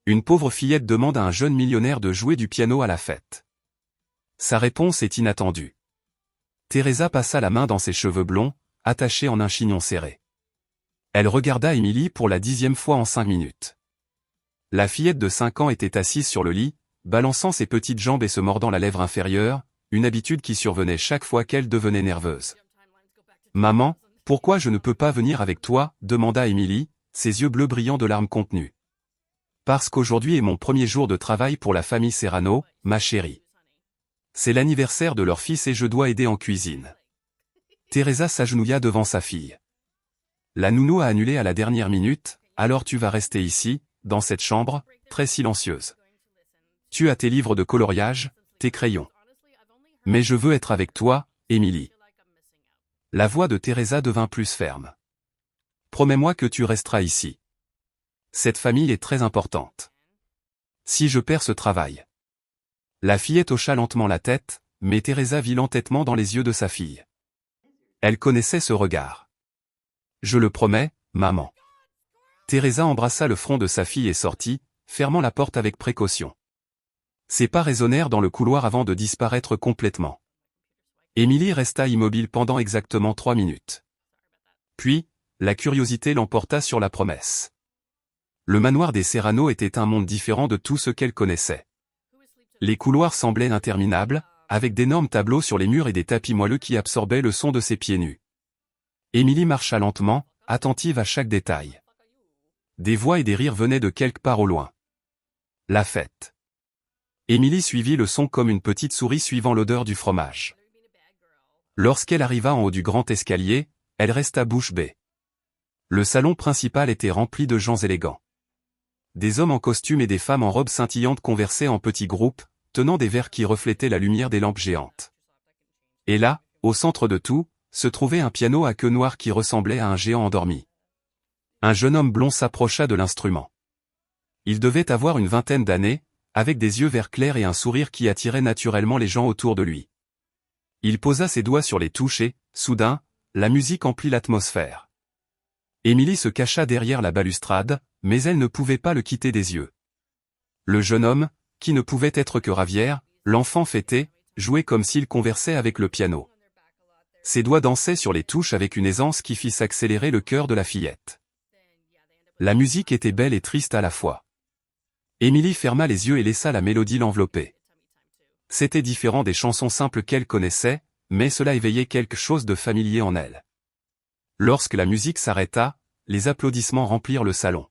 Une pauvre fillette demande à un jeune millionnaire de jouer du piano à la fête. Sa réponse est inattendue. Teresa passa la main dans ses cheveux blonds, attachés en un chignon serré. Elle regarda Emily pour la 10e fois en 5 minutes. La fillette de 5 ans était assise sur le lit, balançant ses petites jambes et se mordant la lèvre inférieure, une habitude qui survenait chaque fois qu'elle devenait nerveuse. « Maman, pourquoi je ne peux pas venir avec toi ?» demanda Emily, ses yeux bleus brillants de larmes contenues. « Parce qu'aujourd'hui est mon premier jour de travail pour la famille Serrano, ma chérie. C'est l'anniversaire de leur fils et je dois aider en cuisine. » Teresa s'agenouilla devant sa fille. La nounou a annulé à la dernière minute, alors tu vas rester ici, dans cette chambre, très silencieuse. Tu as tes livres de coloriage, tes crayons. Mais je veux être avec toi, Emily. La voix de Teresa devint plus ferme. Promets-moi que tu resteras ici. Cette famille est très importante. Si je perds ce travail. La fillette hocha lentement la tête, mais Teresa vit l'entêtement dans les yeux de sa fille. Elle connaissait ce regard. Je le promets, maman. Teresa embrassa le front de sa fille et sortit, fermant la porte avec précaution. Ses pas résonnèrent dans le couloir avant de disparaître complètement. Emily resta immobile pendant exactement 3 minutes. Puis, la curiosité l'emporta sur la promesse. Le manoir des Serrano était un monde différent de tout ce qu'elle connaissait. Les couloirs semblaient interminables, avec d'énormes tableaux sur les murs et des tapis moelleux qui absorbaient le son de ses pieds nus. Emily marcha lentement, attentive à chaque détail. Des voix et des rires venaient de quelque part au loin. La fête. Emily suivit le son comme une petite souris suivant l'odeur du fromage. Lorsqu'elle arriva en haut du grand escalier, elle resta bouche bée. Le salon principal était rempli de gens élégants. Des hommes en costume et des femmes en robes scintillantes conversaient en petits groupes, tenant des verres qui reflétaient la lumière des lampes géantes. Et là, au centre de tout, se trouvait un piano à queue noire qui ressemblait à un géant endormi. Un jeune homme blond s'approcha de l'instrument. Il devait avoir une vingtaine d'années, avec des yeux vert clair et un sourire qui attirait naturellement les gens autour de lui. Il posa ses doigts sur les touches et, soudain, la musique emplit l'atmosphère. Emily se cacha derrière la balustrade, mais elle ne pouvait pas le quitter des yeux. Le jeune homme, qui ne pouvait être que Javier, l'enfant fêté, jouait comme s'il conversait avec le piano. Ses doigts dansaient sur les touches avec une aisance qui fit s'accélérer le cœur de la fillette. La musique était belle et triste à la fois. Emily ferma les yeux et laissa la mélodie l'envelopper. C'était différent des chansons simples qu'elle connaissait, mais cela éveillait quelque chose de familier en elle. Lorsque la musique s'arrêta, les applaudissements remplirent le salon.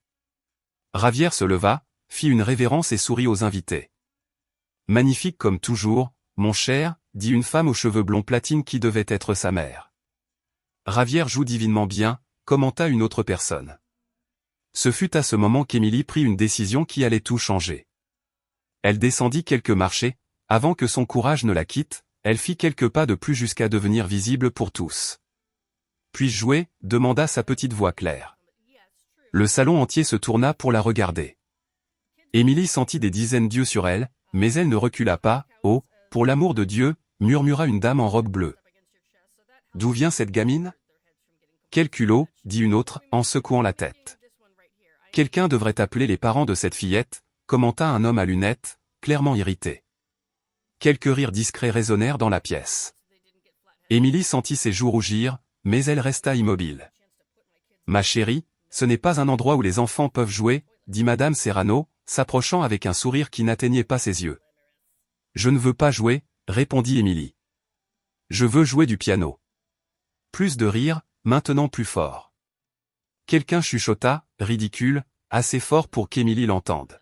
Javier se leva, fit une révérence et sourit aux invités. « Magnifique comme toujours, mon cher », dit une femme aux cheveux blonds platine qui devait être sa mère. « Javier joue divinement bien », commenta une autre personne. Ce fut à ce moment qu'Emily prit une décision qui allait tout changer. Elle descendit quelques marchés, avant que son courage ne la quitte, elle fit quelques pas de plus jusqu'à devenir visible pour tous. « Puis-je jouer ?» demanda sa petite voix claire. Le salon entier se tourna pour la regarder. Emily sentit des dizaines d'yeux sur elle, mais elle ne recula pas. « Oh, pour l'amour de Dieu !» murmura une dame en robe bleue. « D'où vient cette gamine ?»« Quel culot !» dit une autre, en secouant la tête. « Quelqu'un devrait appeler les parents de cette fillette », commenta un homme à lunettes, clairement irrité. Quelques rires discrets résonnèrent dans la pièce. Emily sentit ses joues rougir, mais elle resta immobile. « Ma chérie, ce n'est pas un endroit où les enfants peuvent jouer, » dit Madame Serrano, s'approchant avec un sourire qui n'atteignait pas ses yeux. « Je ne veux pas jouer, » répondit Emily. « Je veux jouer du piano. » Plus de rire, maintenant plus fort. Quelqu'un chuchota, ridicule, assez fort pour qu'Emily l'entende.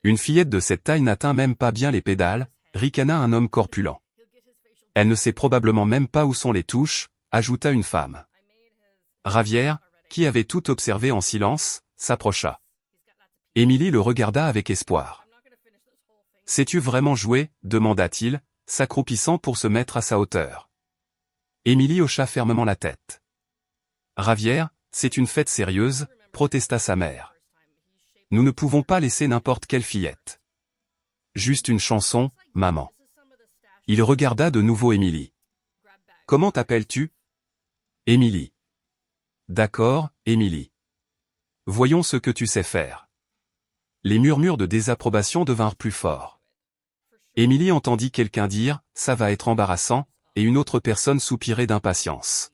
Une fillette de cette taille n'atteint même pas bien les pédales, ricana un homme corpulent. Elle ne sait probablement même pas où sont les touches, ajouta une femme. Javier, qui avait tout observé en silence, s'approcha. Emily le regarda avec espoir. « Sais-tu vraiment jouer ?» demanda-t-il, s'accroupissant pour se mettre à sa hauteur. Emily hocha fermement la tête. « Javier, c'est une fête sérieuse », protesta sa mère. « Nous ne pouvons pas laisser n'importe quelle fillette. Juste une chanson, maman. » Il regarda de nouveau Emily. « Comment t'appelles-tu ?»« Emily. »« D'accord, Emily. Voyons ce que tu sais faire. » Les murmures de désapprobation devinrent plus forts. Émilie entendit quelqu'un dire « ça va être embarrassant » et une autre personne soupirer d'impatience.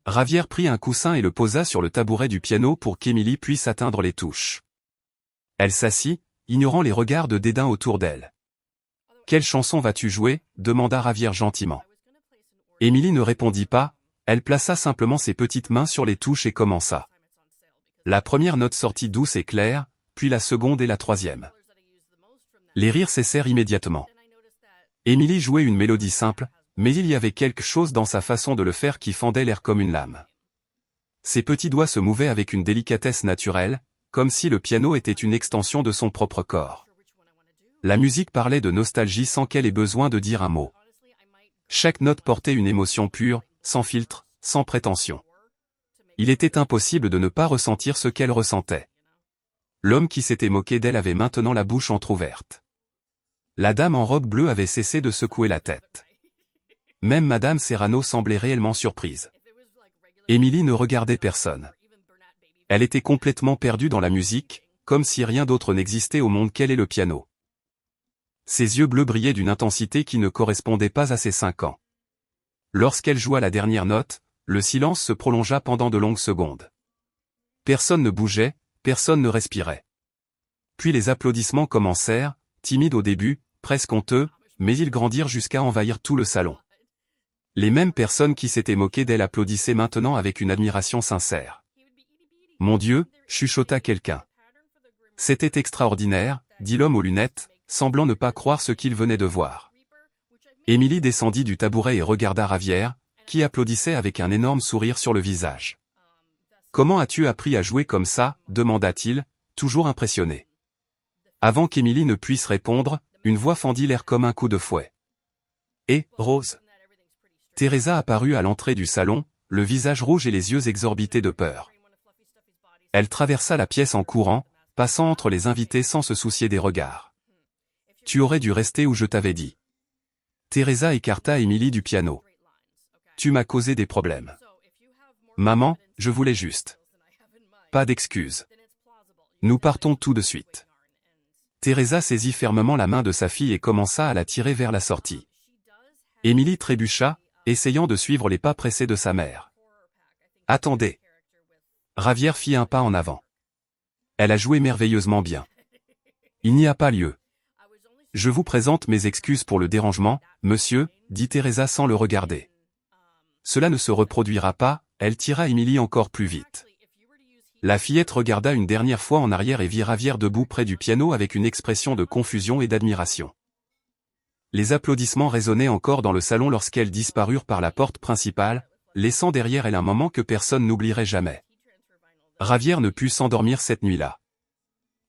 Javier prit un coussin et le posa sur le tabouret du piano pour qu'Émilie puisse atteindre les touches. Elle s'assit, ignorant les regards de dédain autour d'elle. « Quelle chanson vas-tu jouer » demanda Javier gentiment. Émilie ne répondit pas, elle plaça simplement ses petites mains sur les touches et commença. La première note sortit douce et claire, puis la seconde et la troisième. Les rires cessèrent immédiatement. Émilie jouait une mélodie simple, mais il y avait quelque chose dans sa façon de le faire qui fendait l'air comme une lame. Ses petits doigts se mouvaient avec une délicatesse naturelle, comme si le piano était une extension de son propre corps. La musique parlait de nostalgie sans qu'elle ait besoin de dire un mot. Chaque note portait une émotion pure, sans filtre, sans prétention. Il était impossible de ne pas ressentir ce qu'elle ressentait. L'homme qui s'était moqué d'elle avait maintenant la bouche entr'ouverte. La dame en robe bleue avait cessé de secouer la tête. Même Madame Serrano semblait réellement surprise. Émilie ne regardait personne. Elle était complètement perdue dans la musique, comme si rien d'autre n'existait au monde qu'elle et le piano. Ses yeux bleus brillaient d'une intensité qui ne correspondait pas à ses 5 ans. Lorsqu'elle joua la dernière note, le silence se prolongea pendant de longues secondes. Personne ne bougeait, personne ne respirait. Puis les applaudissements commencèrent, timides au début, presque honteux, mais ils grandirent jusqu'à envahir tout le salon. Les mêmes personnes qui s'étaient moquées d'elle applaudissaient maintenant avec une admiration sincère. « Mon Dieu » chuchota quelqu'un. « C'était extraordinaire » dit l'homme aux lunettes, semblant ne pas croire ce qu'il venait de voir. Émilie descendit du tabouret et regarda Javier, qui applaudissait avec un énorme sourire sur le visage. « Comment as-tu appris à jouer comme ça » demanda-t-il, toujours impressionné. Avant qu'Émilie ne puisse répondre, une voix fendit l'air comme un coup de fouet. « Et, Rose ?» Teresa apparut à l'entrée du salon, le visage rouge et les yeux exorbités de peur. Elle traversa la pièce en courant, passant entre les invités sans se soucier des regards. « Tu aurais dû rester où je t'avais dit. » Teresa écarta Émilie du piano. « Tu m'as causé des problèmes. »« Maman, je voulais juste. »« Pas d'excuses. Nous partons tout de suite. » Teresa saisit fermement la main de sa fille et commença à la tirer vers la sortie. Émilie trébucha, essayant de suivre les pas pressés de sa mère. « Attendez !» Javier fit un pas en avant. « Elle a joué merveilleusement bien. Il n'y a pas lieu. »« Je vous présente mes excuses pour le dérangement, monsieur, » dit Teresa sans le regarder. « Cela ne se reproduira pas », elle tira Émilie encore plus vite. La fillette regarda une dernière fois en arrière et vit Javier debout près du piano avec une expression de confusion et d'admiration. Les applaudissements résonnaient encore dans le salon lorsqu'elles disparurent par la porte principale, laissant derrière elle un moment que personne n'oublierait jamais. Javier ne put s'endormir cette nuit-là.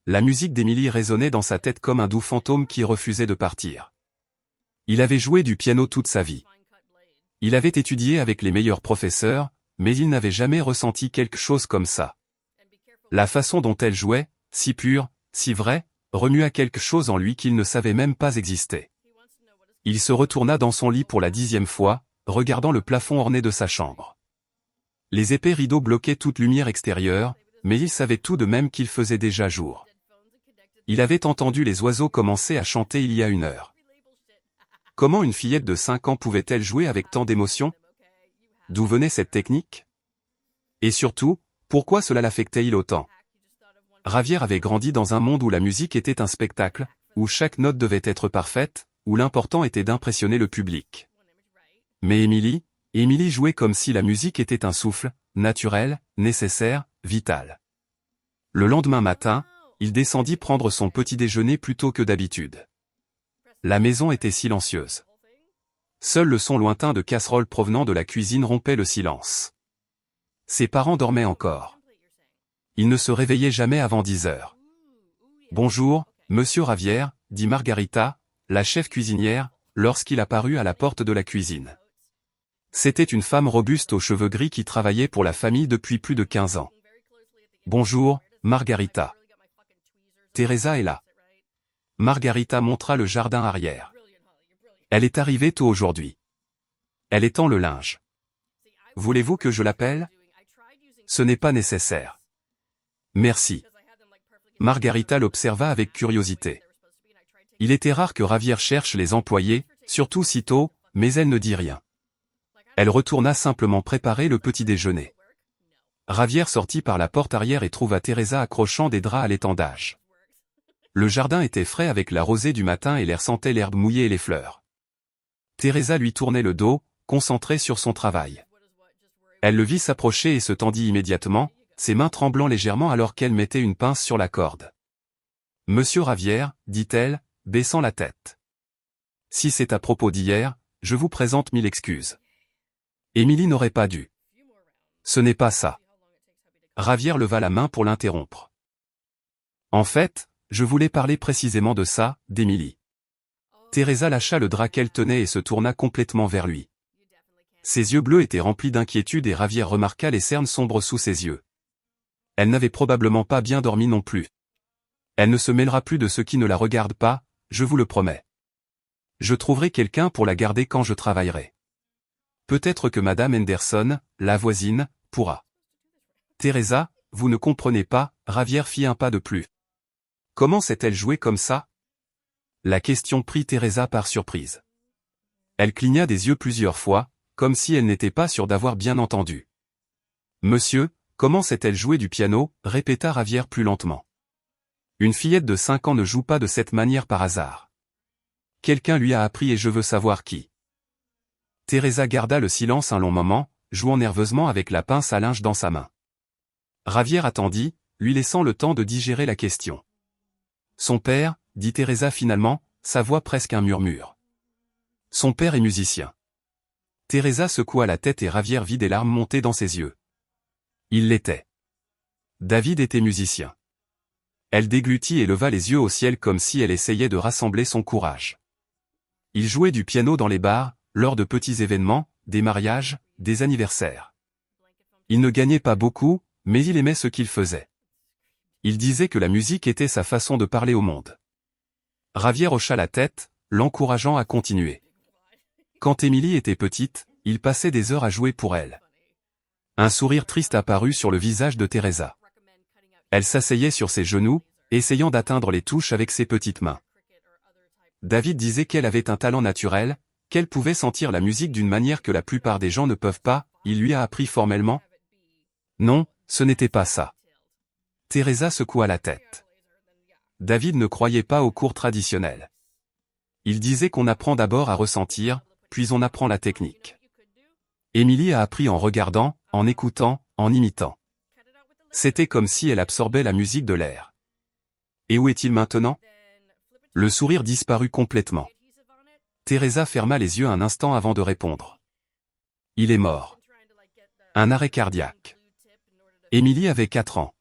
La musique d'Émilie résonnait dans sa tête comme un doux fantôme qui refusait de partir. Il avait joué du piano toute sa vie. Il avait étudié avec les meilleurs professeurs, mais il n'avait jamais ressenti quelque chose comme ça. La façon dont elle jouait, si pure, si vraie, remua quelque chose en lui qu'il ne savait même pas exister. Il se retourna dans son lit pour la 10e fois, regardant le plafond orné de sa chambre. Les épais rideaux bloquaient toute lumière extérieure, mais il savait tout de même qu'il faisait déjà jour. Il avait entendu les oiseaux commencer à chanter il y a 1 heure. Comment une fillette de 5 ans pouvait-elle jouer avec tant d'émotion? D'où venait cette technique? Et surtout, pourquoi cela l'affectait-il autant? Javier avait grandi dans un monde où la musique était un spectacle, où chaque note devait être parfaite, où l'important était d'impressionner le public. Mais Émilie jouait comme si la musique était un souffle, naturel, nécessaire, vital. Le lendemain matin, il descendit prendre son petit déjeuner plus tôt que d'habitude. La maison était silencieuse. Seul le son lointain de casseroles provenant de la cuisine rompait le silence. Ses parents dormaient encore. Ils ne se réveillaient jamais avant 10 heures. « Bonjour, monsieur Javier » dit Margarita, la chef cuisinière, lorsqu'il apparut à la porte de la cuisine. C'était une femme robuste aux cheveux gris qui travaillait pour la famille depuis plus de 15 ans. « Bonjour, Margarita. Teresa est là. » Margarita montra le jardin arrière. « Elle est arrivée tôt aujourd'hui. Elle étend le linge. Voulez-vous que je l'appelle ? Ce n'est pas nécessaire. Merci. Margarita l'observa avec curiosité. Il était rare que Javier cherche les employés, surtout si tôt, mais elle ne dit rien. Elle retourna simplement préparer le petit déjeuner. Javier sortit par la porte arrière et trouva Teresa accrochant des draps à l'étendage. Le jardin était frais avec la rosée du matin et l'air sentait l'herbe mouillée et les fleurs. Teresa lui tournait le dos, concentrée sur son travail. Elle le vit s'approcher et se tendit immédiatement, ses mains tremblant légèrement alors qu'elle mettait une pince sur la corde. « Monsieur Javier, dit-elle, baissant la tête. Si c'est à propos d'hier, je vous présente 1000 excuses. Émilie n'aurait pas dû. Ce n'est pas ça. » Javier leva la main pour l'interrompre. « En fait, je voulais parler précisément de ça, d'Émilie. » Teresa lâcha le drap qu'elle tenait et se tourna complètement vers lui. Ses yeux bleus étaient remplis d'inquiétude et Javier remarqua les cernes sombres sous ses yeux. Elle n'avait probablement pas bien dormi non plus. Elle ne se mêlera plus de ce qui ne la regarde pas, je vous le promets. Je trouverai quelqu'un pour la garder quand je travaillerai. Peut-être que Madame Henderson, la voisine, pourra. Teresa, vous ne comprenez pas, Javier fit un pas de plus. Comment s'est-elle jouée comme ça? La question prit Teresa par surprise. Elle cligna des yeux plusieurs fois, comme si elle n'était pas sûre d'avoir bien entendu. Monsieur, comment s'est-elle jouée du piano? Répéta Javier plus lentement. Une fillette de 5 ans ne joue pas de cette manière par hasard. Quelqu'un lui a appris et je veux savoir qui. Teresa garda le silence un long moment, jouant nerveusement avec la pince à linge dans sa main. Javier attendit, lui laissant le temps de digérer la question. Son père, dit Teresa finalement, sa voix presque un murmure. Son père est musicien. Teresa secoua la tête et Javier vit des larmes monter dans ses yeux. Il l'était. David était musicien. Elle déglutit et leva les yeux au ciel comme si elle essayait de rassembler son courage. Il jouait du piano dans les bars, lors de petits événements, des mariages, des anniversaires. Il ne gagnait pas beaucoup, mais il aimait ce qu'il faisait. Il disait que la musique était sa façon de parler au monde. Javier hocha la tête, l'encourageant à continuer. Quand Émilie était petite, il passait des heures à jouer pour elle. Un sourire triste apparut sur le visage de Teresa. Elle s'asseyait sur ses genoux, essayant d'atteindre les touches avec ses petites mains. David disait qu'elle avait un talent naturel, qu'elle pouvait sentir la musique d'une manière que la plupart des gens ne peuvent pas, il lui a appris formellement. Non, ce n'était pas ça. Teresa secoua la tête. David ne croyait pas aux cours traditionnels. Il disait qu'on apprend d'abord à ressentir, puis on apprend la technique. Émilie a appris en regardant, en écoutant, en imitant. C'était comme si elle absorbait la musique de l'air. Et où est-il maintenant? Le sourire disparut complètement. Teresa ferma les yeux un instant avant de répondre. Il est mort. Un arrêt cardiaque. Émilie avait 4 ans.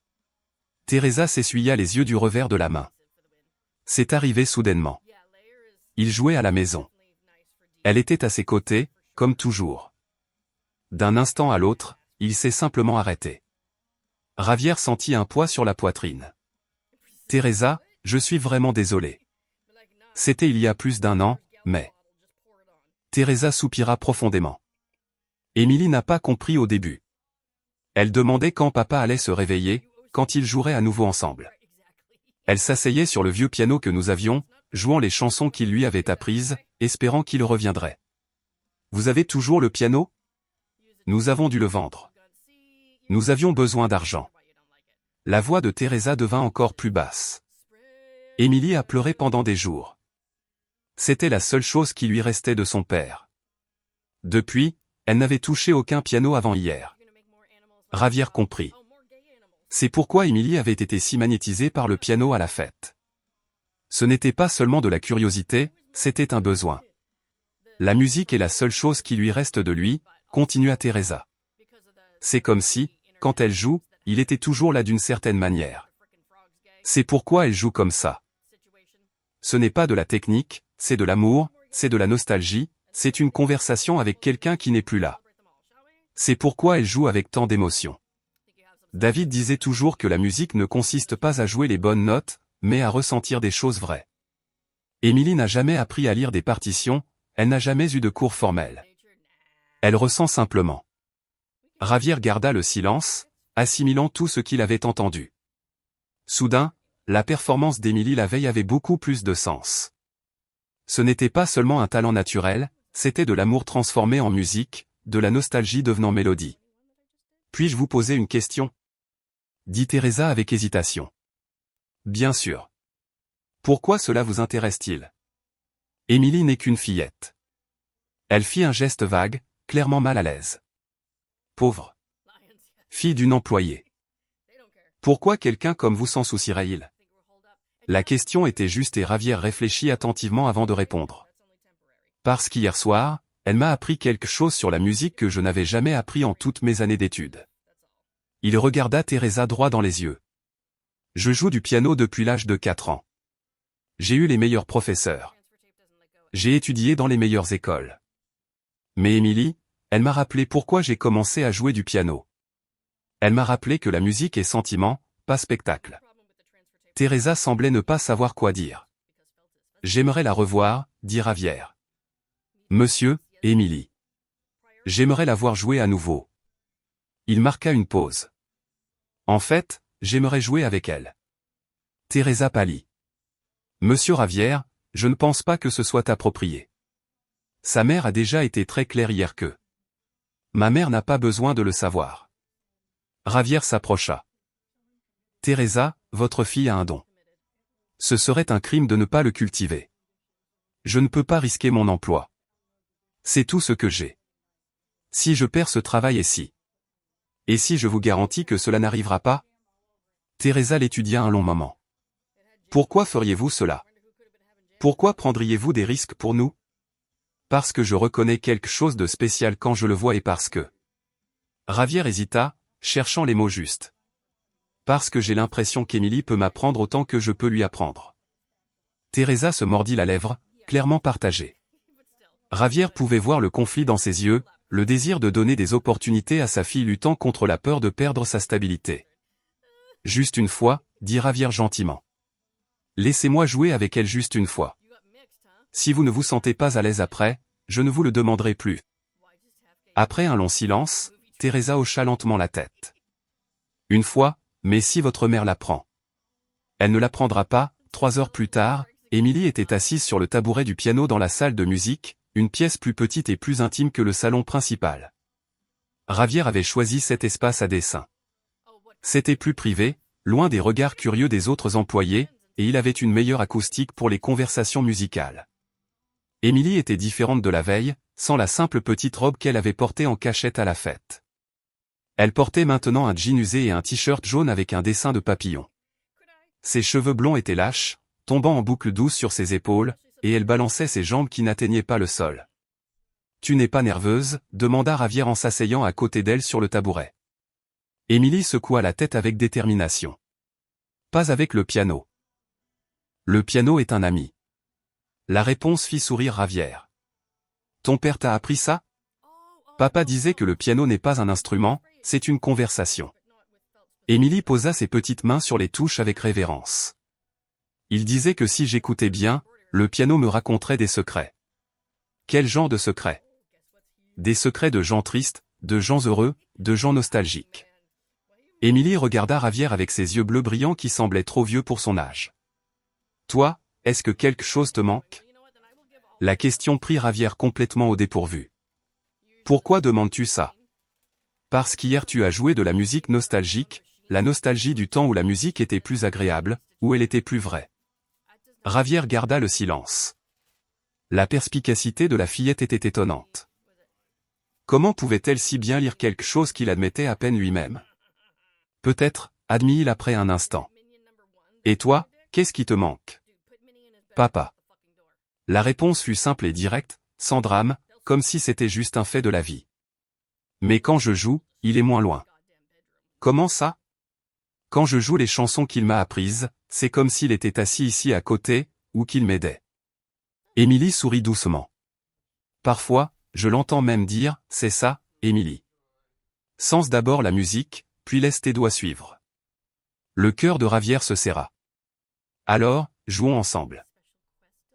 Teresa s'essuya les yeux du revers de la main. C'est arrivé soudainement. Il jouait à la maison. Elle était à ses côtés, comme toujours. D'un instant à l'autre, il s'est simplement arrêté. Javier sentit un poids sur la poitrine. Teresa, je suis vraiment désolé. C'était il y a plus d'1 an, mais... Teresa soupira profondément. Émilie n'a pas compris au début. Elle demandait quand papa allait se réveiller, quand ils joueraient à nouveau ensemble. Elle s'asseyait sur le vieux piano que nous avions, jouant les chansons qu'il lui avait apprises, espérant qu'il reviendrait. Vous avez toujours le piano? Nous avons dû le vendre. Nous avions besoin d'argent. La voix de Teresa devint encore plus basse. Émilie a pleuré pendant des jours. C'était la seule chose qui lui restait de son père. Depuis, elle n'avait touché aucun piano avant hier. Javier comprit. C'est pourquoi Émilie avait été si magnétisée par le piano à la fête. Ce n'était pas seulement de la curiosité, c'était un besoin. La musique est la seule chose qui lui reste de lui, continua Teresa. C'est comme si, quand elle joue, il était toujours là d'une certaine manière. C'est pourquoi elle joue comme ça. Ce n'est pas de la technique, c'est de l'amour, c'est de la nostalgie, c'est une conversation avec quelqu'un qui n'est plus là. C'est pourquoi elle joue avec tant d'émotion. David disait toujours que la musique ne consiste pas à jouer les bonnes notes, mais à ressentir des choses vraies. Émilie n'a jamais appris à lire des partitions, elle n'a jamais eu de cours formels. Elle ressent simplement. Javier garda le silence, assimilant tout ce qu'il avait entendu. Soudain, la performance d'Émilie la veille avait beaucoup plus de sens. Ce n'était pas seulement un talent naturel, c'était de l'amour transformé en musique, de la nostalgie devenant mélodie. Puis-je vous poser une question? Dit Teresa avec hésitation. Bien sûr. Pourquoi cela vous intéresse-t-il? Émilie n'est qu'une fillette. Elle fit un geste vague, clairement mal à l'aise. Pauvre. Fille d'une employée. Pourquoi quelqu'un comme vous s'en soucierait-il? La question était juste et Javier réfléchit attentivement avant de répondre. Parce qu'hier soir, elle m'a appris quelque chose sur la musique que je n'avais jamais appris en toutes mes années d'études. Il regarda Teresa droit dans les yeux. Je joue du piano depuis l'âge de 4 ans. J'ai eu les meilleurs professeurs. J'ai étudié dans les meilleures écoles. Mais Émilie, elle m'a rappelé pourquoi j'ai commencé à jouer du piano. Elle m'a rappelé que la musique est sentiment, pas spectacle. Teresa semblait ne pas savoir quoi dire. J'aimerais la revoir, dit Javier. Monsieur, Émilie. J'aimerais la voir jouer à nouveau. Il marqua une pause. En fait, j'aimerais jouer avec elle. Teresa pâlit. Monsieur Javier, je ne pense pas que ce soit approprié. Sa mère a déjà été très claire hier que. Ma mère n'a pas besoin de le savoir. Javier s'approcha. Teresa, votre fille a un don. Ce serait un crime de ne pas le cultiver. Je ne peux pas risquer mon emploi. C'est tout ce que j'ai. Si je perds ce travail et si je vous garantis que cela n'arrivera pas? Teresa l'étudia un long moment. Pourquoi feriez-vous cela? Pourquoi prendriez-vous des risques pour nous? Parce que je reconnais quelque chose de spécial quand je le vois et parce que... Javier hésita, cherchant les mots justes. Parce que j'ai l'impression qu'Émilie peut m'apprendre autant que je peux lui apprendre. Teresa se mordit la lèvre, clairement partagée. Javier pouvait voir le conflit dans ses yeux, le désir de donner des opportunités à sa fille luttant contre la peur de perdre sa stabilité. Juste une fois, dit Javier gentiment. Laissez-moi jouer avec elle juste une fois. Si vous ne vous sentez pas à l'aise après, je ne vous le demanderai plus. Après un long silence, Teresa hocha lentement la tête. Une fois, mais si votre mère l'apprend. Elle ne l'apprendra pas. 3 heures plus tard, Émilie était assise sur le tabouret du piano dans la salle de musique, une pièce plus petite et plus intime que le salon principal. Javier avait choisi cet espace à dessein. C'était plus privé, loin des regards curieux des autres employés, et il avait une meilleure acoustique pour les conversations musicales. Émilie était différente de la veille, sans la simple petite robe qu'elle avait portée en cachette à la fête. Elle portait maintenant un jean usé et un t-shirt jaune avec un dessin de papillon. Ses cheveux blonds étaient lâches, tombant en boucles douces sur ses épaules, et elle balançait ses jambes qui n'atteignaient pas le sol. « Tu n'es pas nerveuse ?» demanda Javier en s'asseyant à côté d'elle sur le tabouret. Émilie secoua la tête avec détermination. « Pas avec le piano. Le piano est un ami. » La réponse fit sourire Javier. « Ton père t'a appris ça? Papa disait que le piano n'est pas un instrument, c'est une conversation. » Émilie posa ses petites mains sur les touches avec révérence. Il disait que si j'écoutais bien, le piano me raconterait des secrets. Quel genre de secrets? Des secrets de gens tristes, de gens heureux, de gens nostalgiques. Émilie regarda Javier avec ses yeux bleus brillants qui semblaient trop vieux pour son âge. Toi, est-ce que quelque chose te manque? La question prit Javier complètement au dépourvu. Pourquoi demandes-tu ça? Parce qu'hier tu as joué de la musique nostalgique, la nostalgie du temps où la musique était plus agréable, où elle était plus vraie. Javier garda le silence. La perspicacité de la fillette était étonnante. Comment pouvait-elle si bien lire quelque chose qu'il admettait à peine lui-même? Peut-être, admit-il après un instant. Et toi, qu'est-ce qui te manque? Papa. La réponse fut simple et directe, sans drame, comme si c'était juste un fait de la vie. Mais quand je joue, il est moins loin. Comment ça? Quand je joue les chansons qu'il m'a apprises, c'est comme s'il était assis ici à côté, ou qu'il m'aidait. Émilie sourit doucement. Parfois, je l'entends même dire, c'est ça, Émilie. Sens d'abord la musique, puis laisse tes doigts suivre. Le cœur de Javier se serra. Alors, jouons ensemble.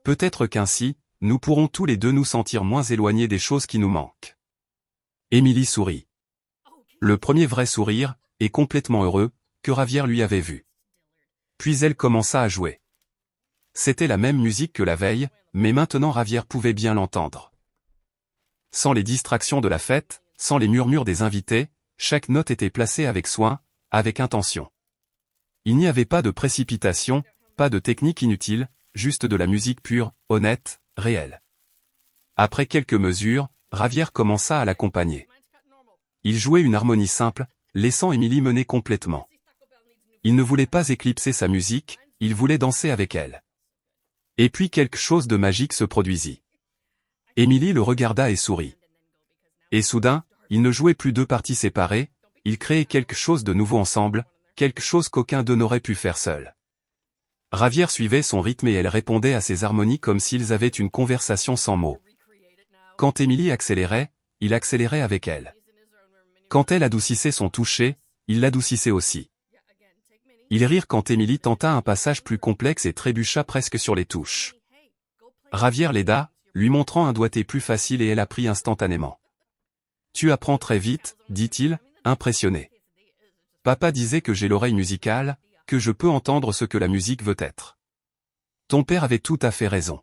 Peut-être qu'ainsi, nous pourrons tous les deux nous sentir moins éloignés des choses qui nous manquent. Émilie sourit. Le premier vrai sourire, et complètement heureux, que Javier lui avait vu. Puis elle commença à jouer. C'était la même musique que la veille, mais maintenant Javier pouvait bien l'entendre. Sans les distractions de la fête, sans les murmures des invités, chaque note était placée avec soin, avec intention. Il n'y avait pas de précipitation, pas de technique inutile, juste de la musique pure, honnête, réelle. Après quelques mesures, Javier commença à l'accompagner. Il jouait une harmonie simple, laissant Émilie mener complètement. Il ne voulait pas éclipser sa musique, il voulait danser avec elle. Et puis quelque chose de magique se produisit. Émilie le regarda et sourit. Et soudain, ils ne jouaient plus deux parties séparées, ils créaient quelque chose de nouveau ensemble, quelque chose qu'aucun d'eux n'aurait pu faire seul. Javier suivait son rythme et elle répondait à ses harmonies comme s'ils avaient une conversation sans mots. Quand Émilie accélérait, il accélérait avec elle. Quand elle adoucissait son toucher, il l'adoucissait aussi. Ils rirent quand Émilie tenta un passage plus complexe et trébucha presque sur les touches. Javier l'aida, lui montrant un doigté plus facile et elle apprit instantanément. « Tu apprends très vite, dit-il, impressionné. Papa disait que j'ai l'oreille musicale, que je peux entendre ce que la musique veut être. Ton père avait tout à fait raison. »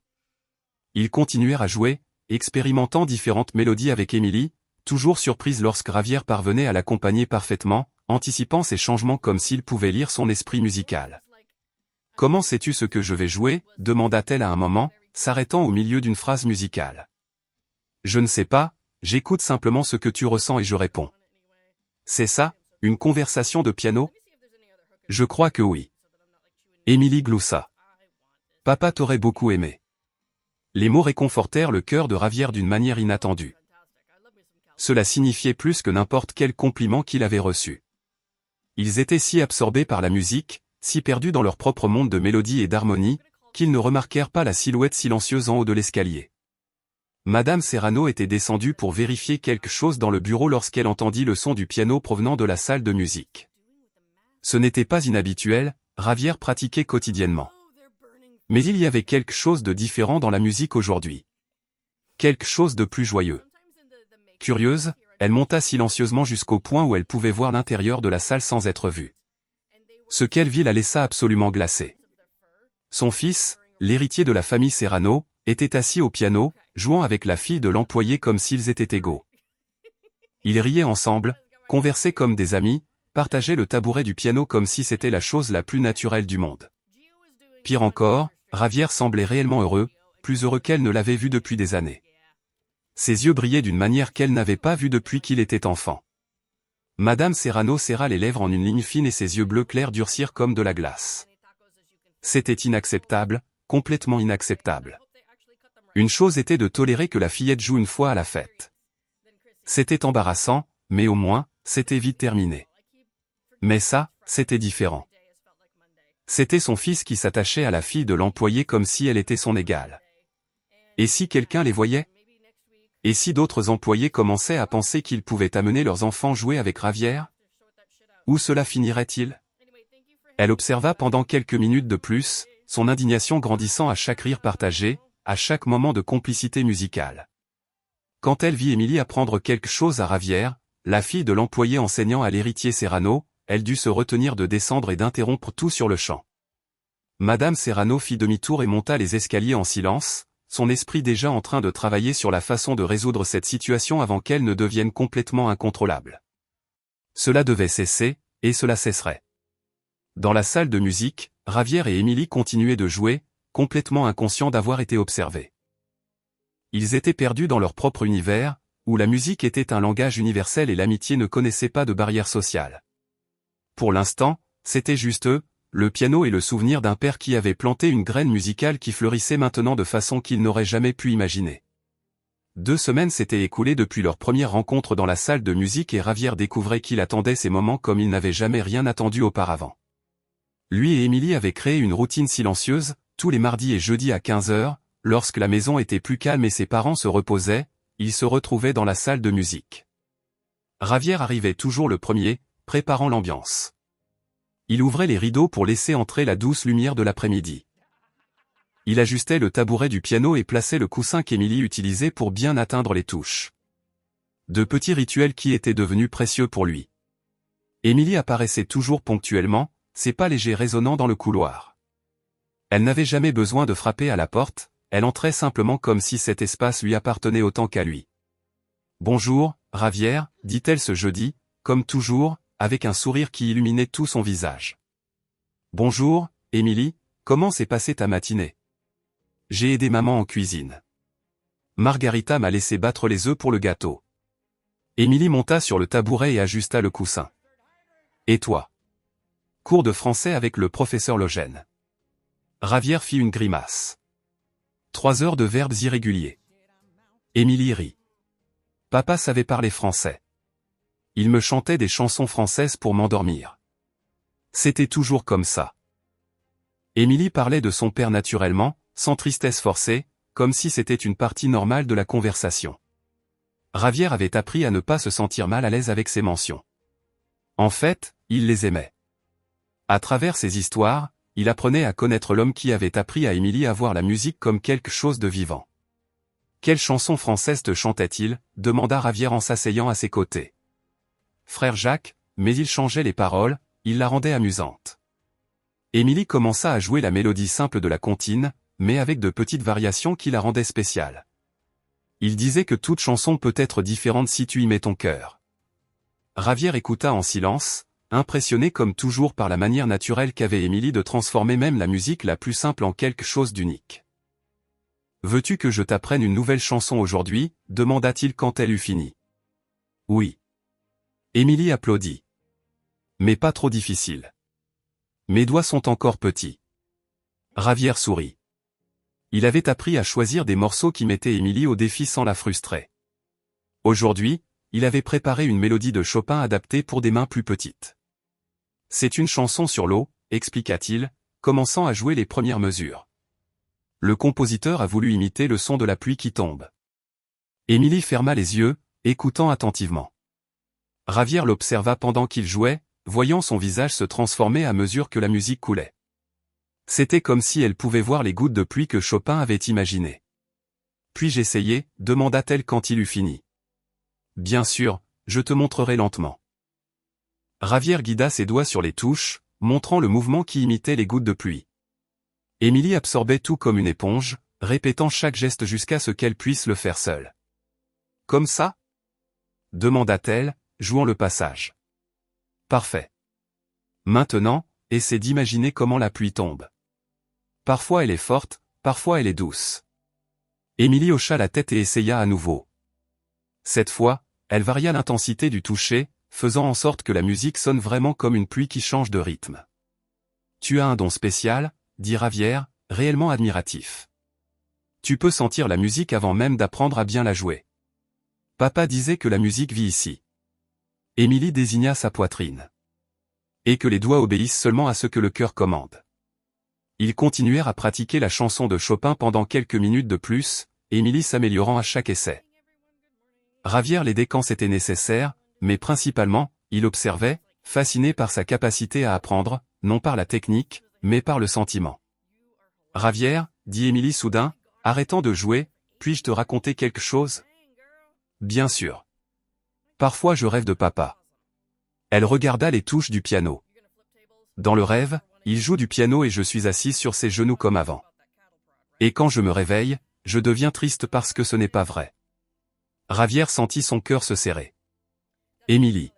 Ils continuèrent à jouer, expérimentant différentes mélodies avec Émilie, toujours surprise lorsque Javier parvenait à l'accompagner parfaitement, anticipant ses changements comme s'il pouvait lire son esprit musical. « Comment sais-tu ce que je vais jouer » demanda-t-elle à un moment, s'arrêtant au milieu d'une phrase musicale. « Je ne sais pas, j'écoute simplement ce que tu ressens et je réponds. » « C'est ça, une conversation de piano ?»« Je crois que oui. » Émilie gloussa. « Papa t'aurait beaucoup aimé. » Les mots réconfortèrent le cœur de Javier d'une manière inattendue. Cela signifiait plus que n'importe quel compliment qu'il avait reçu. Ils étaient si absorbés par la musique, si perdus dans leur propre monde de mélodie et d'harmonie, qu'ils ne remarquèrent pas la silhouette silencieuse en haut de l'escalier. Madame Serrano était descendue pour vérifier quelque chose dans le bureau lorsqu'elle entendit le son du piano provenant de la salle de musique. Ce n'était pas inhabituel, Javier pratiquait quotidiennement. Mais il y avait quelque chose de différent dans la musique aujourd'hui. Quelque chose de plus joyeux. Curieuse, elle monta silencieusement jusqu'au point où elle pouvait voir l'intérieur de la salle sans être vue. Ce qu'elle vit la laissa absolument glacée. Son fils, l'héritier de la famille Serrano, était assis au piano, jouant avec la fille de l'employé comme s'ils étaient égaux. Ils riaient ensemble, conversaient comme des amis, partageaient le tabouret du piano comme si c'était la chose la plus naturelle du monde. Pire encore, Javier semblait réellement heureux, plus heureux qu'elle ne l'avait vu depuis des années. Ses yeux brillaient d'une manière qu'elle n'avait pas vue depuis qu'il était enfant. Madame Serrano serra les lèvres en une ligne fine et ses yeux bleus clairs durcirent comme de la glace. C'était inacceptable, complètement inacceptable. Une chose était de tolérer que la fillette joue une fois à la fête. C'était embarrassant, mais au moins, c'était vite terminé. Mais ça, c'était différent. C'était son fils qui s'attachait à la fille de l'employé comme si elle était son égale. Et si quelqu'un les voyait? Et si d'autres employés commençaient à penser qu'ils pouvaient amener leurs enfants jouer avec Javier? Où cela finirait-il? Elle observa pendant quelques minutes de plus, son indignation grandissant à chaque rire partagé, à chaque moment de complicité musicale. Quand elle vit Émilie apprendre quelque chose à Javier, la fille de l'employé enseignant à l'héritier Serrano, elle dut se retenir de descendre et d'interrompre tout sur le champ. Madame Serrano fit demi-tour et monta les escaliers en silence, son esprit déjà en train de travailler sur la façon de résoudre cette situation avant qu'elle ne devienne complètement incontrôlable. Cela devait cesser, et cela cesserait. Dans la salle de musique, Javier et Émilie continuaient de jouer, complètement inconscients d'avoir été observés. Ils étaient perdus dans leur propre univers, où la musique était un langage universel et l'amitié ne connaissait pas de barrière sociale. Pour l'instant, c'était juste eux, le piano et le souvenir d'un père qui avait planté une graine musicale qui fleurissait maintenant de façon qu'ils n'auraient jamais pu imaginer. 2 semaines s'étaient écoulées depuis leur première rencontre dans la salle de musique et Javier découvrait qu'il attendait ces moments comme il n'avait jamais rien attendu auparavant. Lui et Émilie avaient créé une routine silencieuse, tous les mardis et jeudis à 15 h, lorsque la maison était plus calme et ses parents se reposaient, ils se retrouvaient dans la salle de musique. Javier arrivait toujours le premier, préparant l'ambiance. Il ouvrait les rideaux pour laisser entrer la douce lumière de l'après-midi. Il ajustait le tabouret du piano et plaçait le coussin qu'Émilie utilisait pour bien atteindre les touches. De petits rituels qui étaient devenus précieux pour lui. Émilie apparaissait toujours ponctuellement, ses pas légers résonnant dans le couloir. Elle n'avait jamais besoin de frapper à la porte, elle entrait simplement comme si cet espace lui appartenait autant qu'à lui. « Bonjour, Ravière, dit-elle ce jeudi, comme toujours, avec un sourire qui illuminait tout son visage. « Bonjour, Émilie, comment s'est passée ta matinée? J'ai aidé maman en cuisine. Margarita m'a laissé battre les œufs pour le gâteau. » Émilie monta sur le tabouret et ajusta le coussin. « Et toi? » Cours de français avec le professeur Logène. Ravière fit une grimace. 3 heures de verbes irréguliers. Émilie rit. Papa savait parler français. Il me chantait des chansons françaises pour m'endormir. C'était toujours comme ça. Émilie parlait de son père naturellement, sans tristesse forcée, comme si c'était une partie normale de la conversation. Ravière avait appris à ne pas se sentir mal à l'aise avec ses mentions. En fait, il les aimait. À travers ces histoires, il apprenait à connaître l'homme qui avait appris à Émilie à voir la musique comme quelque chose de vivant. « Quelle chanson française te chantait-il » demanda Ravière en s'asseyant à ses côtés. Frère Jacques, mais il changeait les paroles, il la rendait amusante. Émilie commença à jouer la mélodie simple de la comptine, mais avec de petites variations qui la rendaient spéciale. Il disait que toute chanson peut être différente si tu y mets ton cœur. Ravière écouta en silence, impressionné comme toujours par la manière naturelle qu'avait Émilie de transformer même la musique la plus simple en quelque chose d'unique. « Veux-tu que je t'apprenne une nouvelle chanson aujourd'hui » demanda-t-il quand elle eut fini. « Oui. » Émilie applaudit. « Mais pas trop difficile. Mes doigts sont encore petits. » Ravière sourit. Il avait appris à choisir des morceaux qui mettaient Émilie au défi sans la frustrer. Aujourd'hui, il avait préparé une mélodie de Chopin adaptée pour des mains plus petites. « C'est une chanson sur l'eau » expliqua-t-il, commençant à jouer les premières mesures. Le compositeur a voulu imiter le son de la pluie qui tombe. Émilie ferma les yeux, écoutant attentivement. Ravière l'observa pendant qu'il jouait, voyant son visage se transformer à mesure que la musique coulait. C'était comme si elle pouvait voir les gouttes de pluie que Chopin avait imaginées. « Puis-je essayer » demanda-t-elle quand il eut fini. « Bien sûr, je te montrerai lentement. » Ravière guida ses doigts sur les touches, montrant le mouvement qui imitait les gouttes de pluie. Émilie absorbait tout comme une éponge, répétant chaque geste jusqu'à ce qu'elle puisse le faire seule. « Comme ça » demanda-t-elle, jouant le passage. « Parfait. Maintenant, essaie d'imaginer comment la pluie tombe. Parfois elle est forte, parfois elle est douce. » Émilie hocha la tête et essaya à nouveau. Cette fois, elle varia l'intensité du toucher, faisant en sorte que la musique sonne vraiment comme une pluie qui change de rythme. « Tu as un don spécial » dit Ravière, réellement admiratif. « Tu peux sentir la musique avant même d'apprendre à bien la jouer. Papa disait que la musique vit ici. » Émilie désigna sa poitrine. « Et que les doigts obéissent seulement à ce que le cœur commande. » Ils continuèrent à pratiquer la chanson de Chopin pendant quelques minutes de plus, Émilie s'améliorant à chaque essai. Ravière l'aidait quand c'était nécessaire, mais principalement, il observait, fasciné par sa capacité à apprendre, non par la technique, mais par le sentiment. « Ravière, dit Émilie soudain, arrêtant de jouer, puis-je te raconter quelque chose ? » Bien sûr. Parfois je rêve de papa. Elle regarda les touches du piano. Dans le rêve, il joue du piano et je suis assise sur ses genoux comme avant. Et quand je me réveille, je deviens triste parce que ce n'est pas vrai. Ravière sentit son cœur se serrer. Émilie.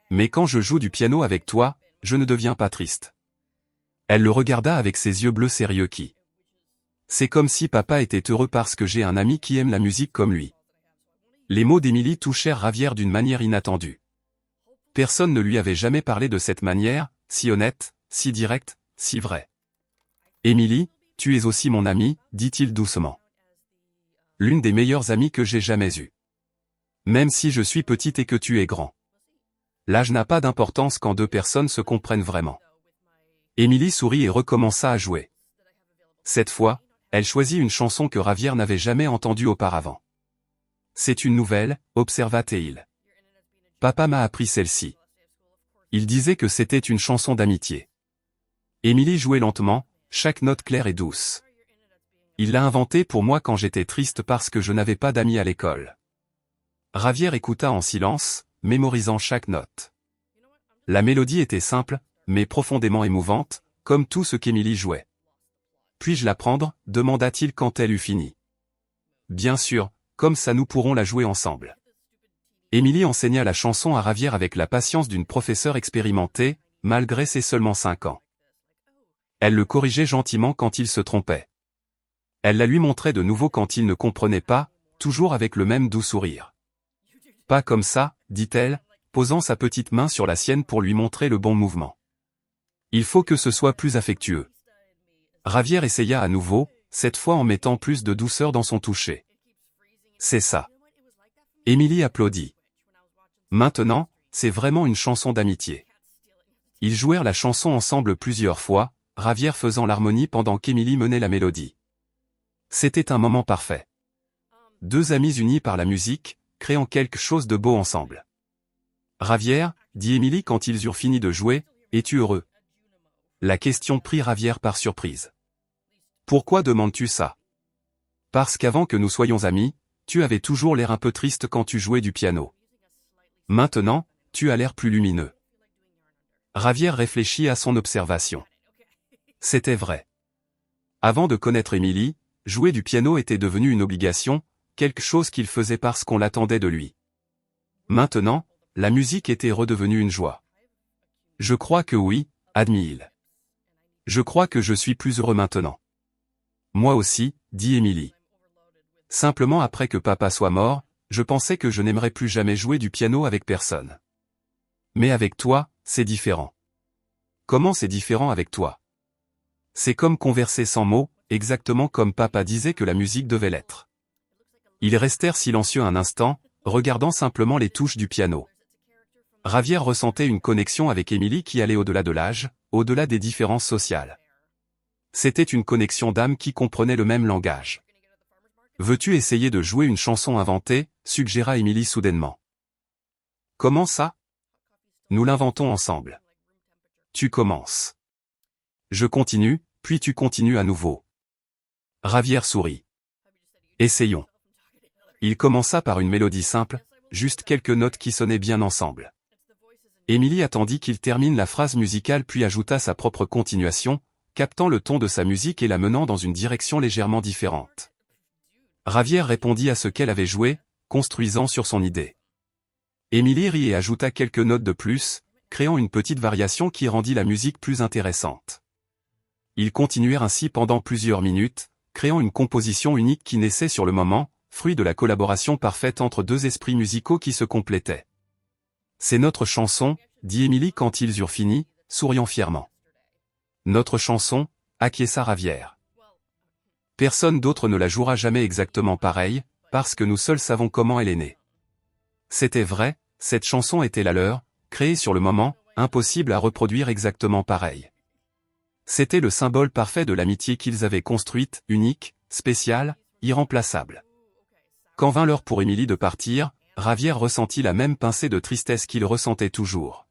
Mais quand je joue du piano avec toi, je ne deviens pas triste. Elle le regarda avec ses yeux bleus sérieux qui. C'est comme si papa était heureux parce que j'ai un ami qui aime la musique comme lui. Les mots d'Émilie touchèrent Ravière d'une manière inattendue. Personne ne lui avait jamais parlé de cette manière, si honnête, si directe, si vraie. Émilie, tu es aussi mon amie, dit-il doucement. L'une des meilleures amies que j'ai jamais eues. Même si je suis petite et que tu es grand. L'âge n'a pas d'importance quand 2 personnes se comprennent vraiment. Émilie sourit et recommença à jouer. Cette fois, elle choisit une chanson que Ravière n'avait jamais entendue auparavant. C'est une nouvelle, observa-t-il. Papa m'a appris celle-ci. Il disait que c'était une chanson d'amitié. Émilie jouait lentement, chaque note claire et douce. Il l'a inventée pour moi quand j'étais triste parce que je n'avais pas d'amis à l'école. Ravière écouta en silence, mémorisant chaque note. La mélodie était simple, mais profondément émouvante, comme tout ce qu'Émilie jouait. « Puis-je la prendre » demanda-t-il quand elle eut fini. « Bien sûr, comme ça nous pourrons la jouer ensemble. » Émilie enseigna la chanson à Ravière avec la patience d'une professeure expérimentée, malgré ses seulement 5 ans. Elle le corrigeait gentiment quand il se trompait. Elle la lui montrait de nouveau quand il ne comprenait pas, toujours avec le même doux sourire. « Pas comme ça » dit-elle, posant sa petite main sur la sienne pour lui montrer le bon mouvement. « Il faut que ce soit plus affectueux. » Ravière essaya à nouveau, cette fois en mettant plus de douceur dans son toucher. « C'est ça. » Émilie applaudit. Maintenant, c'est vraiment une chanson d'amitié. Ils jouèrent la chanson ensemble plusieurs fois, Ravière faisant l'harmonie pendant qu'Émilie menait la mélodie. C'était un moment parfait. Deux amis unis par la musique, créant quelque chose de beau ensemble. « Ravière, » dit Émilie quand ils eurent fini de jouer, « es-tu heureux ?» La question prit Ravière par surprise. « Pourquoi demandes-tu ça ?»« Parce qu'avant que nous soyons amis, tu avais toujours l'air un peu triste quand tu jouais du piano. Maintenant, tu as l'air plus lumineux. » Ravière réfléchit à son observation. C'était vrai. Avant de connaître Émilie, jouer du piano était devenu une obligation, quelque chose qu'il faisait parce qu'on l'attendait de lui. Maintenant, la musique était redevenue une joie. « Je crois que oui » admit-il. « Je crois que je suis plus heureux maintenant. »« Moi aussi » dit Émilie. « Simplement après que papa soit mort, je pensais que je n'aimerais plus jamais jouer du piano avec personne. Mais avec toi, c'est différent. » « Comment c'est différent avec toi ?»« C'est comme converser sans mots, exactement comme papa disait que la musique devait l'être. » Ils restèrent silencieux un instant, regardant simplement les touches du piano. Ravière ressentait une connexion avec Émilie qui allait au-delà de l'âge, au-delà des différences sociales. C'était une connexion d'âme qui comprenait le même langage. « Veux-tu essayer de jouer une chanson inventée » suggéra Émilie soudainement. « Comment ça ? Nous l'inventons ensemble. » Tu commences. Je continue, puis tu continues à nouveau. Ravière sourit. Essayons. Il commença par une mélodie simple, juste quelques notes qui sonnaient bien ensemble. Émilie attendit qu'il termine la phrase musicale puis ajouta sa propre continuation, captant le ton de sa musique et la menant dans une direction légèrement différente. Ravière répondit à ce qu'elle avait joué, construisant sur son idée. Émilie rit et ajouta quelques notes de plus, créant une petite variation qui rendit la musique plus intéressante. Ils continuèrent ainsi pendant plusieurs minutes, créant une composition unique qui naissait sur le moment, fruit de la collaboration parfaite entre deux esprits musicaux qui se complétaient. « C'est notre chanson » dit Émilie quand ils eurent fini, souriant fièrement. « Notre chanson » acquiesça Ravière. « Personne d'autre ne la jouera jamais exactement pareil, parce que nous seuls savons comment elle est née. » C'était vrai, cette chanson était la leur, créée sur le moment, impossible à reproduire exactement pareil. C'était le symbole parfait de l'amitié qu'ils avaient construite, unique, spéciale, irremplaçable. Quand vint l'heure pour Émilie de partir, Ravière ressentit la même pincée de tristesse qu'il ressentait toujours.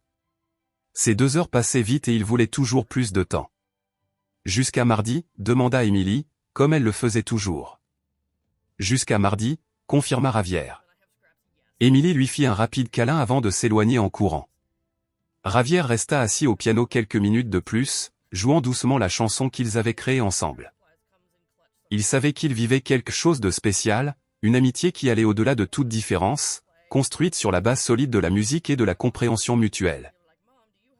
Ces 2 heures passaient vite et il voulait toujours plus de temps. « Jusqu'à mardi » demanda Émilie, comme elle le faisait toujours. « Jusqu'à mardi » confirma Ravière. Émilie lui fit un rapide câlin avant de s'éloigner en courant. Ravière resta assis au piano quelques minutes de plus, jouant doucement la chanson qu'ils avaient créée ensemble. Il savait qu'ils vivaient quelque chose de spécial, une amitié qui allait au-delà de toute différence, construite sur la base solide de la musique et de la compréhension mutuelle.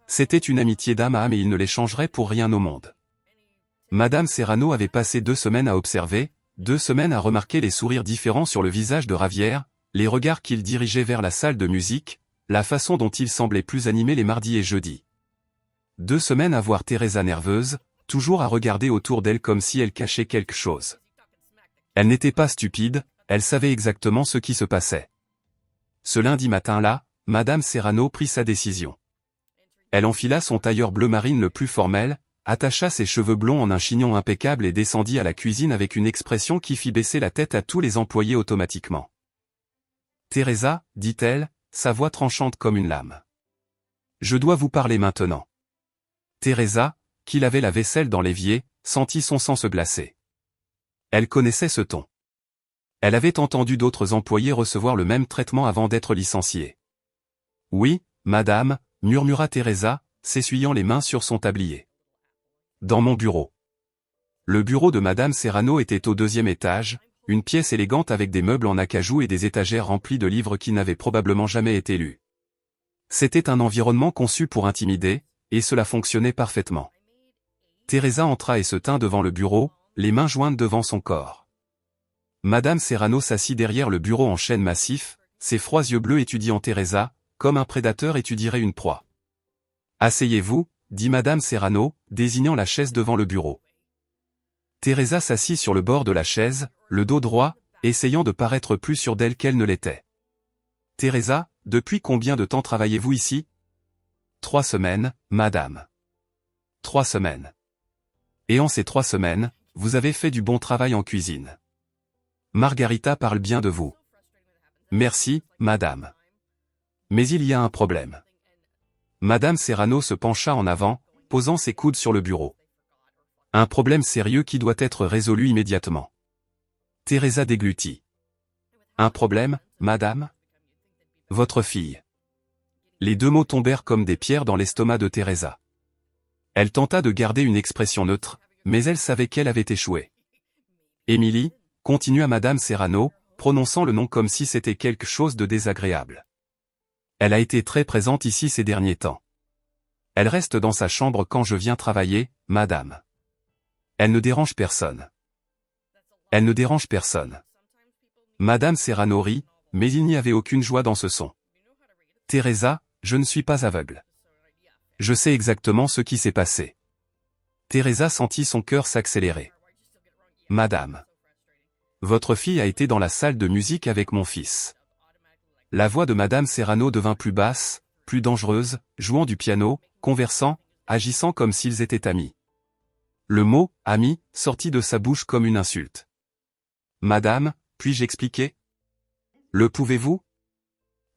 C'était une amitié d'âme à âme et il ne les changerait pour rien au monde. Madame Serrano avait passé 2 semaines à observer, 2 semaines à remarquer les sourires différents sur le visage de Ravière, les regards qu'il dirigeait vers la salle de musique, la façon dont il semblait plus animé les mardis et jeudis. 2 semaines à voir Teresa nerveuse, toujours à regarder autour d'elle comme si elle cachait quelque chose. Elle n'était pas stupide, elle savait exactement ce qui se passait. Ce lundi matin-là, Madame Serrano prit sa décision. Elle enfila son tailleur bleu marine le plus formel, attacha ses cheveux blonds en un chignon impeccable et descendit à la cuisine avec une expression qui fit baisser la tête à tous les employés automatiquement. « Teresa, dit-elle, sa voix tranchante comme une lame. Je dois vous parler maintenant. » Teresa, qui lavait la vaisselle dans l'évier, sentit son sang se glacer. Elle connaissait ce ton. Elle avait entendu d'autres employés recevoir le même traitement avant d'être licenciés. « Oui, madame » murmura Teresa, s'essuyant les mains sur son tablier. Dans mon bureau. Le bureau de Madame Serrano était au 2e étage, une pièce élégante avec des meubles en acajou et des étagères remplies de livres qui n'avaient probablement jamais été lus. C'était un environnement conçu pour intimider, et cela fonctionnait parfaitement. Teresa entra et se tint devant le bureau, les mains jointes devant son corps. Madame Serrano s'assit derrière le bureau en chêne massif, ses froids yeux bleus étudiant Teresa, comme un prédateur étudierait une proie. « Asseyez-vous » dit Madame Serrano, désignant la chaise devant le bureau. Teresa s'assit sur le bord de la chaise, le dos droit, essayant de paraître plus sûre d'elle qu'elle ne l'était. « Teresa, depuis combien de temps travaillez-vous ici ?»« 3 semaines, madame. »« 3 semaines. Et en ces 3 semaines, vous avez fait du bon travail en cuisine. Margarita parle bien de vous. »« Merci, madame. Mais il y a un problème. » Madame Serrano se pencha en avant, posant ses coudes sur le bureau. Un problème sérieux qui doit être résolu immédiatement. Teresa déglutit. Un problème, madame? Votre fille. Les 2 mots tombèrent comme des pierres dans l'estomac de Teresa. Elle tenta de garder une expression neutre, mais elle savait qu'elle avait échoué. Émilie, continua Madame Serrano, prononçant le nom comme si c'était quelque chose de désagréable. Elle a été très présente ici ces derniers temps. Elle reste dans sa chambre quand je viens travailler, madame. Elle ne dérange personne. Elle ne dérange personne. Madame Serrano rit, mais il n'y avait aucune joie dans ce son. Teresa, je ne suis pas aveugle. Je sais exactement ce qui s'est passé. Teresa sentit son cœur s'accélérer. Madame. Votre fille a été dans la salle de musique avec mon fils. La voix de Madame Serrano devint plus basse, plus dangereuse, jouant du piano, conversant, agissant comme s'ils étaient amis. Le mot « ami » sortit de sa bouche comme une insulte. Madame, puis-je expliquer? Le pouvez-vous?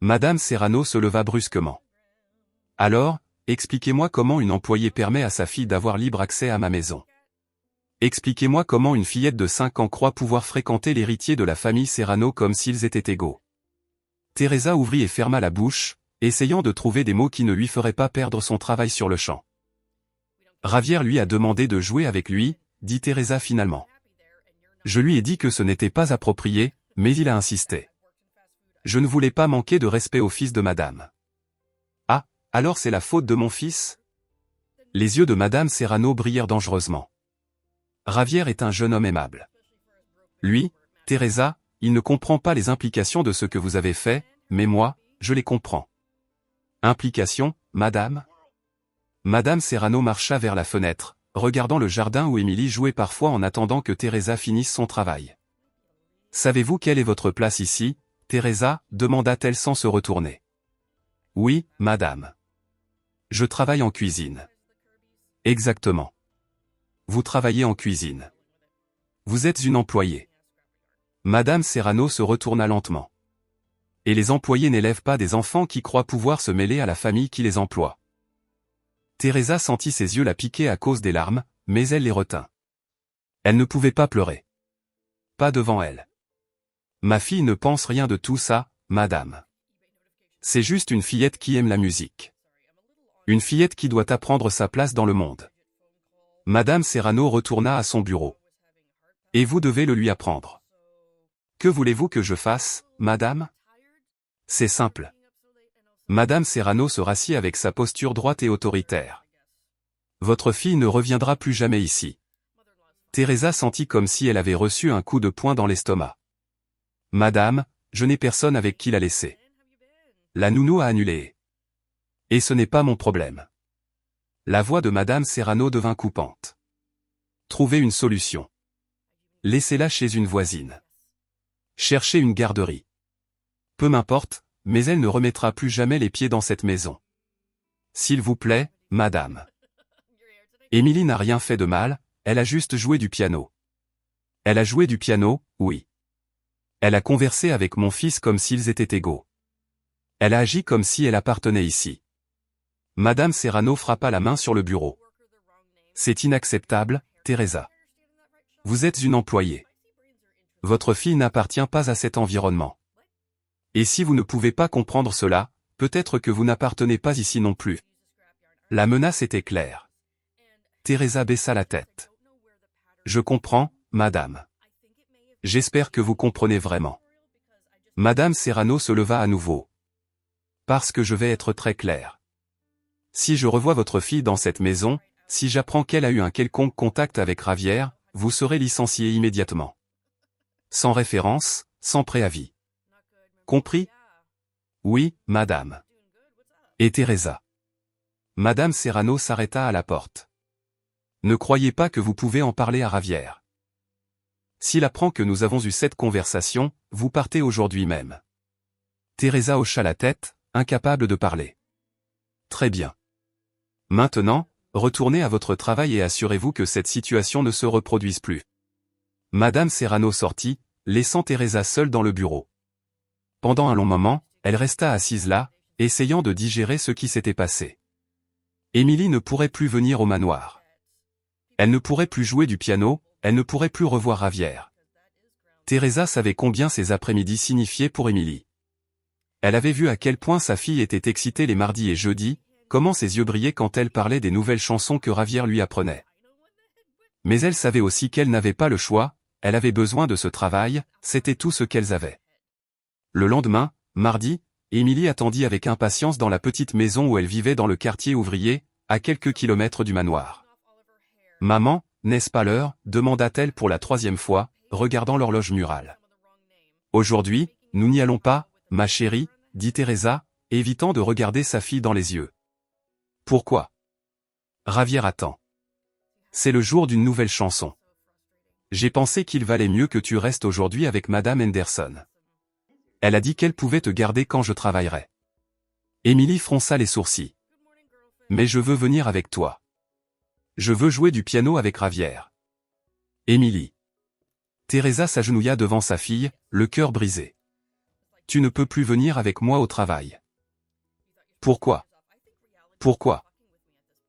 Madame Serrano se leva brusquement. Alors, expliquez-moi comment une employée permet à sa fille d'avoir libre accès à ma maison. Expliquez-moi comment une fillette de 5 ans croit pouvoir fréquenter l'héritier de la famille Serrano comme s'ils étaient égaux. Teresa ouvrit et ferma la bouche, essayant de trouver des mots qui ne lui feraient pas perdre son travail sur le champ. Javier lui a demandé de jouer avec lui, dit Teresa finalement. Je lui ai dit que ce n'était pas approprié, mais il a insisté. Je ne voulais pas manquer de respect au fils de madame. Ah, alors c'est la faute de mon fils? Les yeux de Madame Serrano brillèrent dangereusement. Javier est un jeune homme aimable. Lui, Teresa, il ne comprend pas les implications de ce que vous avez fait, mais moi, je les comprends. Implications, madame? Madame Serrano marcha vers la fenêtre, regardant le jardin où Émilie jouait parfois en attendant que Teresa finisse son travail. « Savez-vous quelle est votre place ici, Teresa » demanda-t-elle sans se retourner. « Oui, madame. Je travaille en cuisine. »« Exactement. Vous travaillez en cuisine. Vous êtes une employée. » Madame Serrano se retourna lentement. « Et les employés n'élèvent pas des enfants qui croient pouvoir se mêler à la famille qui les emploie. » Teresa sentit ses yeux la piquer à cause des larmes, mais elle les retint. Elle ne pouvait pas pleurer. Pas devant elle. Ma fille ne pense rien de tout ça, madame. C'est juste une fillette qui aime la musique. Une fillette qui doit apprendre sa place dans le monde. Madame Serrano retourna à son bureau. Et vous devez le lui apprendre. Que voulez-vous que je fasse, madame? C'est simple. Madame Serrano se rassit avec sa posture droite et autoritaire. Votre fille ne reviendra plus jamais ici. Teresa sentit comme si elle avait reçu un coup de poing dans l'estomac. Madame, je n'ai personne avec qui la laisser. La nounou a annulé. Et ce n'est pas mon problème. La voix de Madame Serrano devint coupante. Trouvez une solution. Laissez-la chez une voisine. Cherchez une garderie. Peu m'importe, mais elle ne remettra plus jamais les pieds dans cette maison. S'il vous plaît, madame. Émilie n'a rien fait de mal, elle a juste joué du piano. Elle a joué du piano, oui. Elle a conversé avec mon fils comme s'ils étaient égaux. Elle a agi comme si elle appartenait ici. Madame Serrano frappa la main sur le bureau. C'est inacceptable, Teresa. Vous êtes une employée. Votre fille n'appartient pas à cet environnement. Et si vous ne pouvez pas comprendre cela, peut-être que vous n'appartenez pas ici non plus. La menace était claire. Teresa baissa la tête. Je comprends, madame. J'espère que vous comprenez vraiment. Madame Serrano se leva à nouveau. Parce que je vais être très clair. Si je revois votre fille dans cette maison, si j'apprends qu'elle a eu un quelconque contact avec Javier, vous serez licencié immédiatement. Sans référence, sans préavis. Compris? Oui, madame. Et Teresa. Madame Serrano s'arrêta à la porte. Ne croyez pas que vous pouvez en parler à Javier. S'il apprend que nous avons eu cette conversation, vous partez aujourd'hui même. Teresa hocha la tête, incapable de parler. Très bien. Maintenant, retournez à votre travail et assurez-vous que cette situation ne se reproduise plus. Madame Serrano sortit, laissant Teresa seule dans le bureau. Pendant un long moment, elle resta assise là, essayant de digérer ce qui s'était passé. Émilie ne pourrait plus venir au manoir. Elle ne pourrait plus jouer du piano, elle ne pourrait plus revoir Javier. Teresa savait combien ces après-midi signifiaient pour Émilie. Elle avait vu à quel point sa fille était excitée les mardis et jeudis, comment ses yeux brillaient quand elle parlait des nouvelles chansons que Javier lui apprenait. Mais elle savait aussi qu'elle n'avait pas le choix, elle avait besoin de ce travail, c'était tout ce qu'elles avaient. Le lendemain, mardi, Émilie attendit avec impatience dans la petite maison où elle vivait dans le quartier ouvrier, à quelques kilomètres du manoir. « Maman, n'est-ce pas l'heure ?» demanda-t-elle pour la 3e fois, regardant l'horloge murale. « Aujourd'hui, nous n'y allons pas, ma chérie, dit Teresa, évitant de regarder sa fille dans les yeux. « Pourquoi ? Javier attend. C'est le jour d'une nouvelle chanson. J'ai pensé qu'il valait mieux que tu restes aujourd'hui avec Madame Henderson. Elle a dit qu'elle pouvait te garder quand je travaillerais. » Émilie fronça les sourcils. « Mais je veux venir avec toi. Je veux jouer du piano avec Javier. » Émilie. Teresa s'agenouilla devant sa fille, le cœur brisé. « Tu ne peux plus venir avec moi au travail. »« Pourquoi ? » ?»« Pourquoi ? » ?»«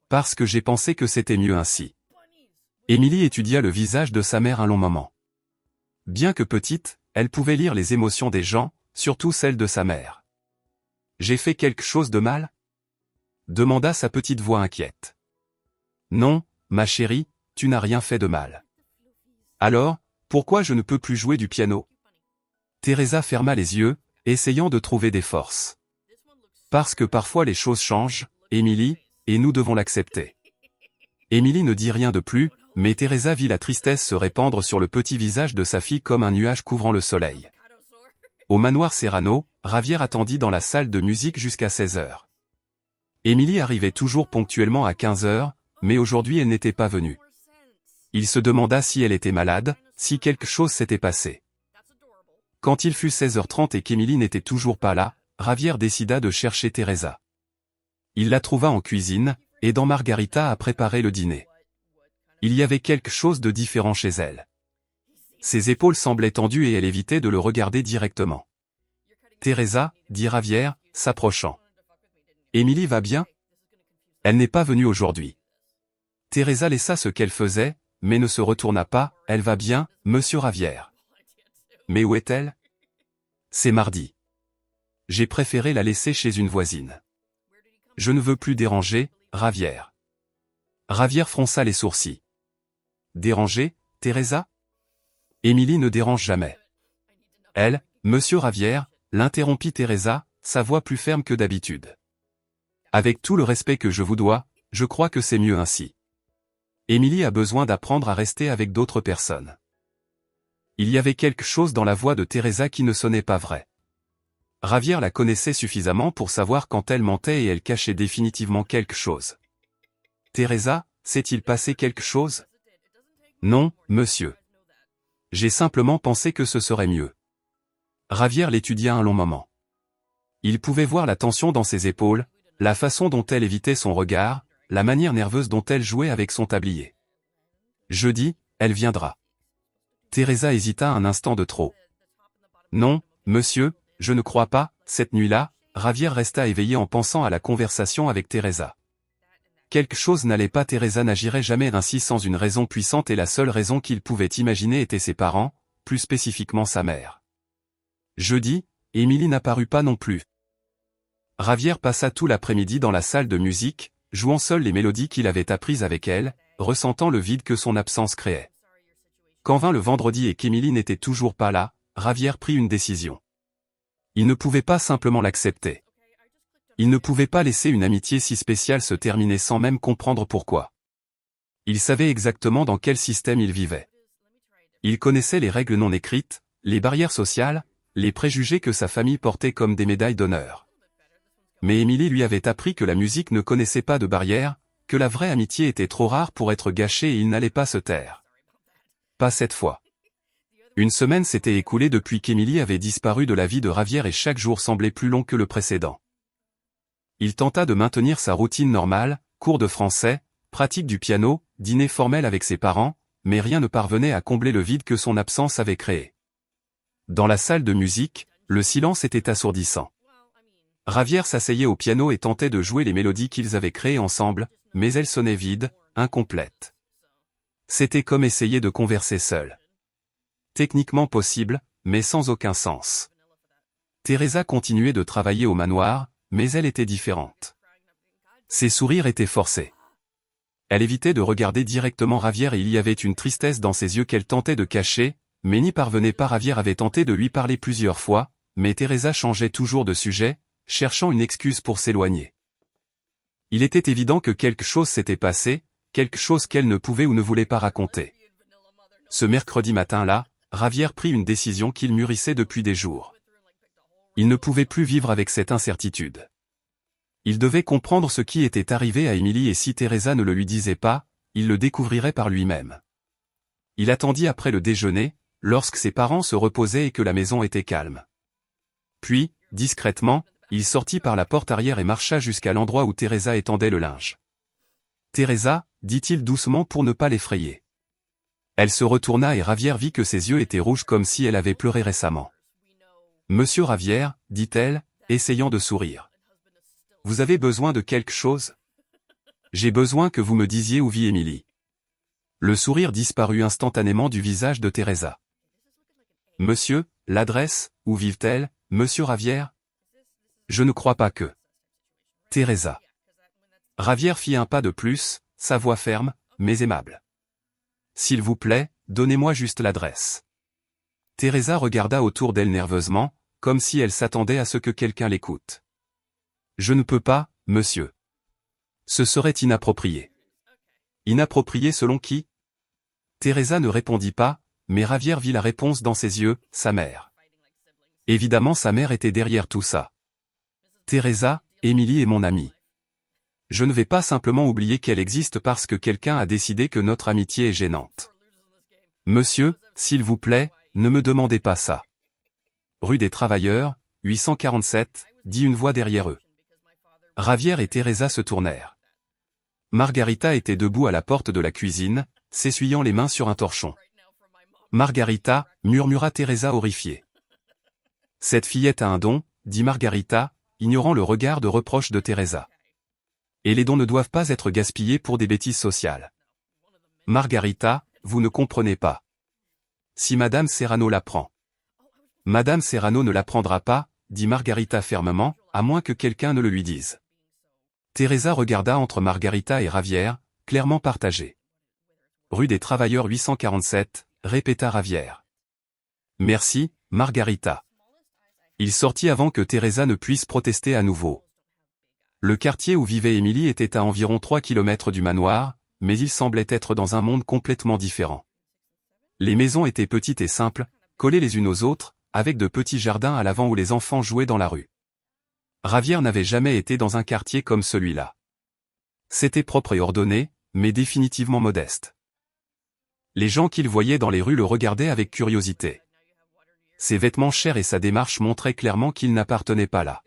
Parce que j'ai pensé que c'était mieux ainsi. » Émilie étudia le visage de sa mère un long moment. Bien que petite, elle pouvait lire les émotions des gens, surtout celles de sa mère. « J'ai fait quelque chose de mal ? » demanda sa petite voix inquiète. « Non, ma chérie, tu n'as rien fait de mal. »« Alors, pourquoi je ne peux plus jouer du piano ?» Teresa ferma les yeux, essayant de trouver des forces. « Parce que parfois les choses changent, Émilie, et nous devons l'accepter. » Émilie ne dit rien de plus, mais Teresa vit la tristesse se répandre sur le petit visage de sa fille comme un nuage couvrant le soleil. Au manoir Serrano, Javier attendit dans la salle de musique jusqu'à 16 heures. Émilie arrivait toujours ponctuellement à 15 heures, mais aujourd'hui elle n'était pas venue. Il se demanda si elle était malade, si quelque chose s'était passé. Quand il fut 16h30 et qu'Émilie n'était toujours pas là, Javier décida de chercher Teresa. Il la trouva en cuisine, aidant Margarita à préparer le dîner. Il y avait quelque chose de différent chez elle. Ses épaules semblaient tendues et elle évitait de le regarder directement. « Teresa, » dit Javier, s'approchant. « Émilie va bien ? Elle n'est pas venue aujourd'hui. » Teresa laissa ce qu'elle faisait, mais ne se retourna pas. « Elle va bien, monsieur Javier. »« Mais où est-elle ? » ?»« C'est mardi. J'ai préféré la laisser chez une voisine. »« Je ne veux plus déranger, Javier. » Javier fronça les sourcils. « Déranger, Teresa ? » Émilie ne dérange jamais. « Elle, monsieur Javier, » l'interrompit Teresa, sa voix plus ferme que d'habitude. « Avec tout le respect que je vous dois, je crois que c'est mieux ainsi. Émilie a besoin d'apprendre à rester avec d'autres personnes. » Il y avait quelque chose dans la voix de Teresa qui ne sonnait pas vrai. Javier la connaissait suffisamment pour savoir quand elle mentait et elle cachait définitivement quelque chose. « Teresa, s'est-il passé quelque chose ? » ?»« Non, monsieur. J'ai simplement pensé que ce serait mieux. » Javier l'étudia un long moment. Il pouvait voir la tension dans ses épaules, la façon dont elle évitait son regard, la manière nerveuse dont elle jouait avec son tablier. « Jeudi, elle viendra. » Teresa hésita un instant de trop. « Non, monsieur, je ne crois pas. » Cette nuit-là, Javier resta éveillé en pensant à la conversation avec Teresa. Quelque chose n'allait pas. Teresa n'agirait jamais ainsi sans une raison puissante et la seule raison qu'il pouvait imaginer était ses parents, plus spécifiquement sa mère. Jeudi, Émilie n'apparut pas non plus. Javier passa tout l'après-midi dans la salle de musique, jouant seul les mélodies qu'il avait apprises avec elle, ressentant le vide que son absence créait. Quand vint le vendredi et qu'Emily n'était toujours pas là, Javier prit une décision. Il ne pouvait pas simplement l'accepter. Il ne pouvait pas laisser une amitié si spéciale se terminer sans même comprendre pourquoi. Il savait exactement dans quel système il vivait. Il connaissait les règles non écrites, les barrières sociales, les préjugés que sa famille portait comme des médailles d'honneur. Mais Emily lui avait appris que la musique ne connaissait pas de barrières, que la vraie amitié était trop rare pour être gâchée et il n'allait pas se taire. Pas cette fois. Une semaine s'était écoulée depuis qu'Emily avait disparu de la vie de Javier et chaque jour semblait plus long que le précédent. Il tenta de maintenir sa routine normale, cours de français, pratique du piano, dîner formel avec ses parents, mais rien ne parvenait à combler le vide que son absence avait créé. Dans la salle de musique, le silence était assourdissant. Javier s'asseyait au piano et tentait de jouer les mélodies qu'ils avaient créées ensemble, mais elles sonnaient vides, incomplètes. C'était comme essayer de converser seul. Techniquement possible, mais sans aucun sens. Teresa continuait de travailler au manoir, mais elle était différente. Ses sourires étaient forcés. Elle évitait de regarder directement Javier et il y avait une tristesse dans ses yeux qu'elle tentait de cacher, mais n'y parvenait pas. Javier avait tenté de lui parler plusieurs fois, mais Teresa changeait toujours de sujet, cherchant une excuse pour s'éloigner. Il était évident que quelque chose s'était passé, quelque chose qu'elle ne pouvait ou ne voulait pas raconter. Ce mercredi matin-là, Javier prit une décision qu'il mûrissait depuis des jours. Il ne pouvait plus vivre avec cette incertitude. Il devait comprendre ce qui était arrivé à Emily et si Teresa ne le lui disait pas, il le découvrirait par lui-même. Il attendit après le déjeuner, lorsque ses parents se reposaient et que la maison était calme. Puis, discrètement, il sortit par la porte arrière et marcha jusqu'à l'endroit où Teresa étendait le linge. « Teresa » dit-il doucement pour ne pas l'effrayer. Elle se retourna et Javier vit que ses yeux étaient rouges comme si elle avait pleuré récemment. « Monsieur Javier » dit-elle, essayant de sourire. « Vous avez besoin de quelque chose ? J'ai besoin que vous me disiez où vit Emily. » Le sourire disparut instantanément du visage de Teresa. « Monsieur, l'adresse, où vivent-elles, monsieur Javier ? Je ne crois pas que... » Teresa. Javier fit un pas de plus, sa voix ferme, mais aimable. « S'il vous plaît, donnez-moi juste l'adresse. » Teresa regarda autour d'elle nerveusement, comme si elle s'attendait à ce que quelqu'un l'écoute. « Je ne peux pas, monsieur. Ce serait inapproprié. » Inapproprié selon qui ? Teresa ne répondit pas, mais Javier vit la réponse dans ses yeux, sa mère. Évidemment sa mère était derrière tout ça. « Teresa, Emily est mon amie. Je ne vais pas simplement oublier qu'elle existe parce que quelqu'un a décidé que notre amitié est gênante. Monsieur, s'il vous plaît, ne me demandez pas ça. » Rue des Travailleurs, 847, dit une voix derrière eux. Javier et Teresa se tournèrent. Margarita était debout à la porte de la cuisine, s'essuyant les mains sur un torchon. « Margarita » murmura Teresa horrifiée. « Cette fillette a un don » dit Margarita, ignorant le regard de reproche de Teresa. « Et les dons ne doivent pas être gaspillés pour des bêtises sociales. » Margarita, vous ne comprenez pas. Si Madame Serrano l'apprend. Madame Serrano ne l'apprendra pas, dit Margarita fermement, à moins que quelqu'un ne le lui dise. Teresa regarda entre Margarita et Javier, clairement partagée. Rue des Travailleurs 847, répéta Javier. Merci, Margarita. Il sortit avant que Teresa ne puisse protester à nouveau. Le quartier où vivait Emily était à environ 3 kilomètres du manoir, mais il semblait être dans un monde complètement différent. Les maisons étaient petites et simples, collées les unes aux autres, avec de petits jardins à l'avant où les enfants jouaient dans la rue. Javier n'avait jamais été dans un quartier comme celui-là. C'était propre et ordonné, mais définitivement modeste. Les gens qu'il voyait dans les rues le regardaient avec curiosité. Ses vêtements chers et sa démarche montraient clairement qu'il n'appartenait pas là.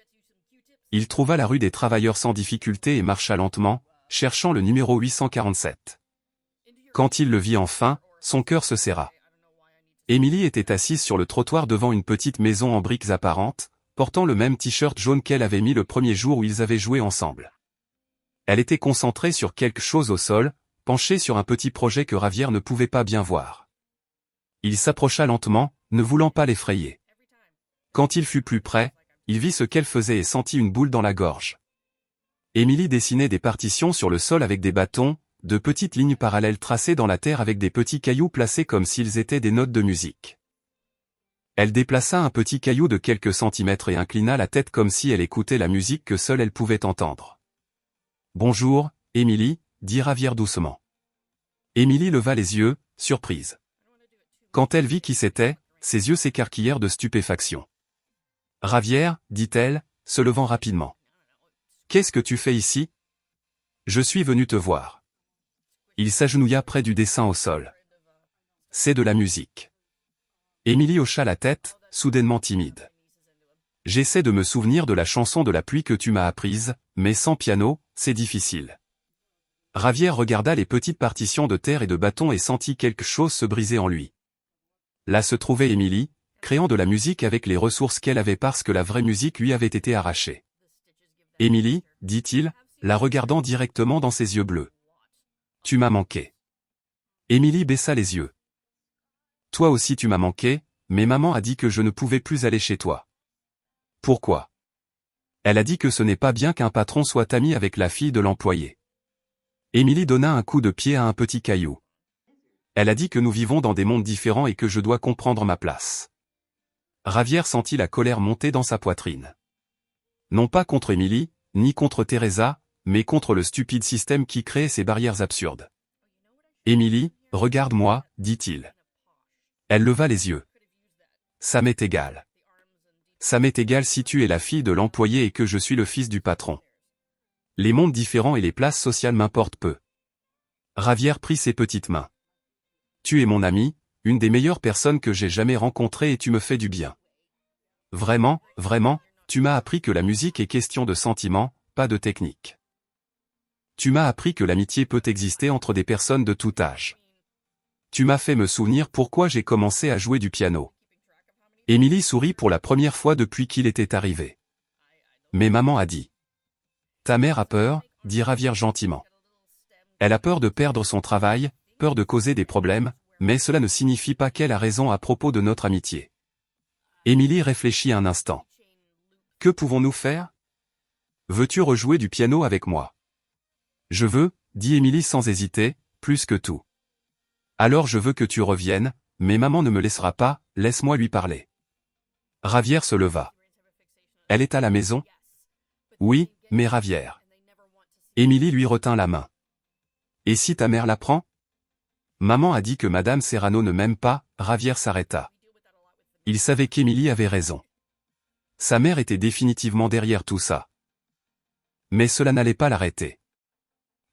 Il trouva la rue des Travailleurs sans difficulté et marcha lentement, cherchant le numéro 847. Quand il le vit enfin, son cœur se serra. Emily était assise sur le trottoir devant une petite maison en briques apparentes, portant le même t-shirt jaune qu'elle avait mis le premier jour où ils avaient joué ensemble. Elle était concentrée sur quelque chose au sol, penchée sur un petit projet que Javier ne pouvait pas bien voir. Il s'approcha lentement, ne voulant pas l'effrayer. Quand il fut plus près, il vit ce qu'elle faisait et sentit une boule dans la gorge. Émilie dessinait des partitions sur le sol avec des bâtons, de petites lignes parallèles tracées dans la terre avec des petits cailloux placés comme s'ils étaient des notes de musique. Elle déplaça un petit caillou de quelques centimètres et inclina la tête comme si elle écoutait la musique que seule elle pouvait entendre. « Bonjour, Émilie, dit Ravière doucement. Émilie leva les yeux, surprise. Quand elle vit qui c'était, ses yeux s'écarquillèrent de stupéfaction. « Ravière, dit-elle, se levant rapidement. Qu'est-ce que tu fais ici ? Je suis venu te voir. Il s'agenouilla près du dessin au sol. C'est de la musique. Émilie hocha la tête, soudainement timide. J'essaie de me souvenir de la chanson de la pluie que tu m'as apprise, mais sans piano, c'est difficile. Ravière regarda les petites partitions de terre et de bâton et sentit quelque chose se briser en lui. Là se trouvait Émilie, créant de la musique avec les ressources qu'elle avait parce que la vraie musique lui avait été arrachée. Émilie, dit-il, la regardant directement dans ses yeux bleus. Tu m'as manqué. Émilie baissa les yeux. Toi aussi tu m'as manqué, mais maman a dit que je ne pouvais plus aller chez toi. Pourquoi ? Elle a dit que ce n'est pas bien qu'un patron soit ami avec la fille de l'employé. Émilie donna un coup de pied à un petit caillou. Elle a dit que nous vivons dans des mondes différents et que je dois comprendre ma place. Ravière sentit la colère monter dans sa poitrine. Non pas contre Émilie, ni contre Teresa, mais contre le stupide système qui créait ces barrières absurdes. Émilie, regarde-moi, dit-il. Elle leva les yeux. Ça m'est égal. Ça m'est égal si tu es la fille de l'employé et que je suis le fils du patron. Les mondes différents et les places sociales m'importent peu. Ravière prit ses petites mains. Tu es mon ami, une des meilleures personnes que j'ai jamais rencontrées et tu me fais du bien. Vraiment, vraiment, tu m'as appris que la musique est question de sentiments, pas de technique. Tu m'as appris que l'amitié peut exister entre des personnes de tout âge. Tu m'as fait me souvenir pourquoi j'ai commencé à jouer du piano. Émilie sourit pour la première fois depuis qu'il était arrivé. Mais maman a dit. Ta mère a peur, dit Ravière gentiment. Elle a peur de perdre son travail, peur de causer des problèmes, mais cela ne signifie pas qu'elle a raison à propos de notre amitié. Émilie réfléchit un instant. Que pouvons-nous faire ? Veux-tu rejouer du piano avec moi ? Je veux, dit Émilie sans hésiter, plus que tout. Alors je veux que tu reviennes, mais maman ne me laissera pas, laisse-moi lui parler. Ravière se leva. Elle est à la maison ? Oui, mais Ravière. Émilie lui retint la main. Et si ta mère l'apprend ? Maman a dit que Madame Serrano ne m'aime pas, Ravière s'arrêta. Il savait qu'Émilie avait raison. Sa mère était définitivement derrière tout ça. Mais cela n'allait pas l'arrêter.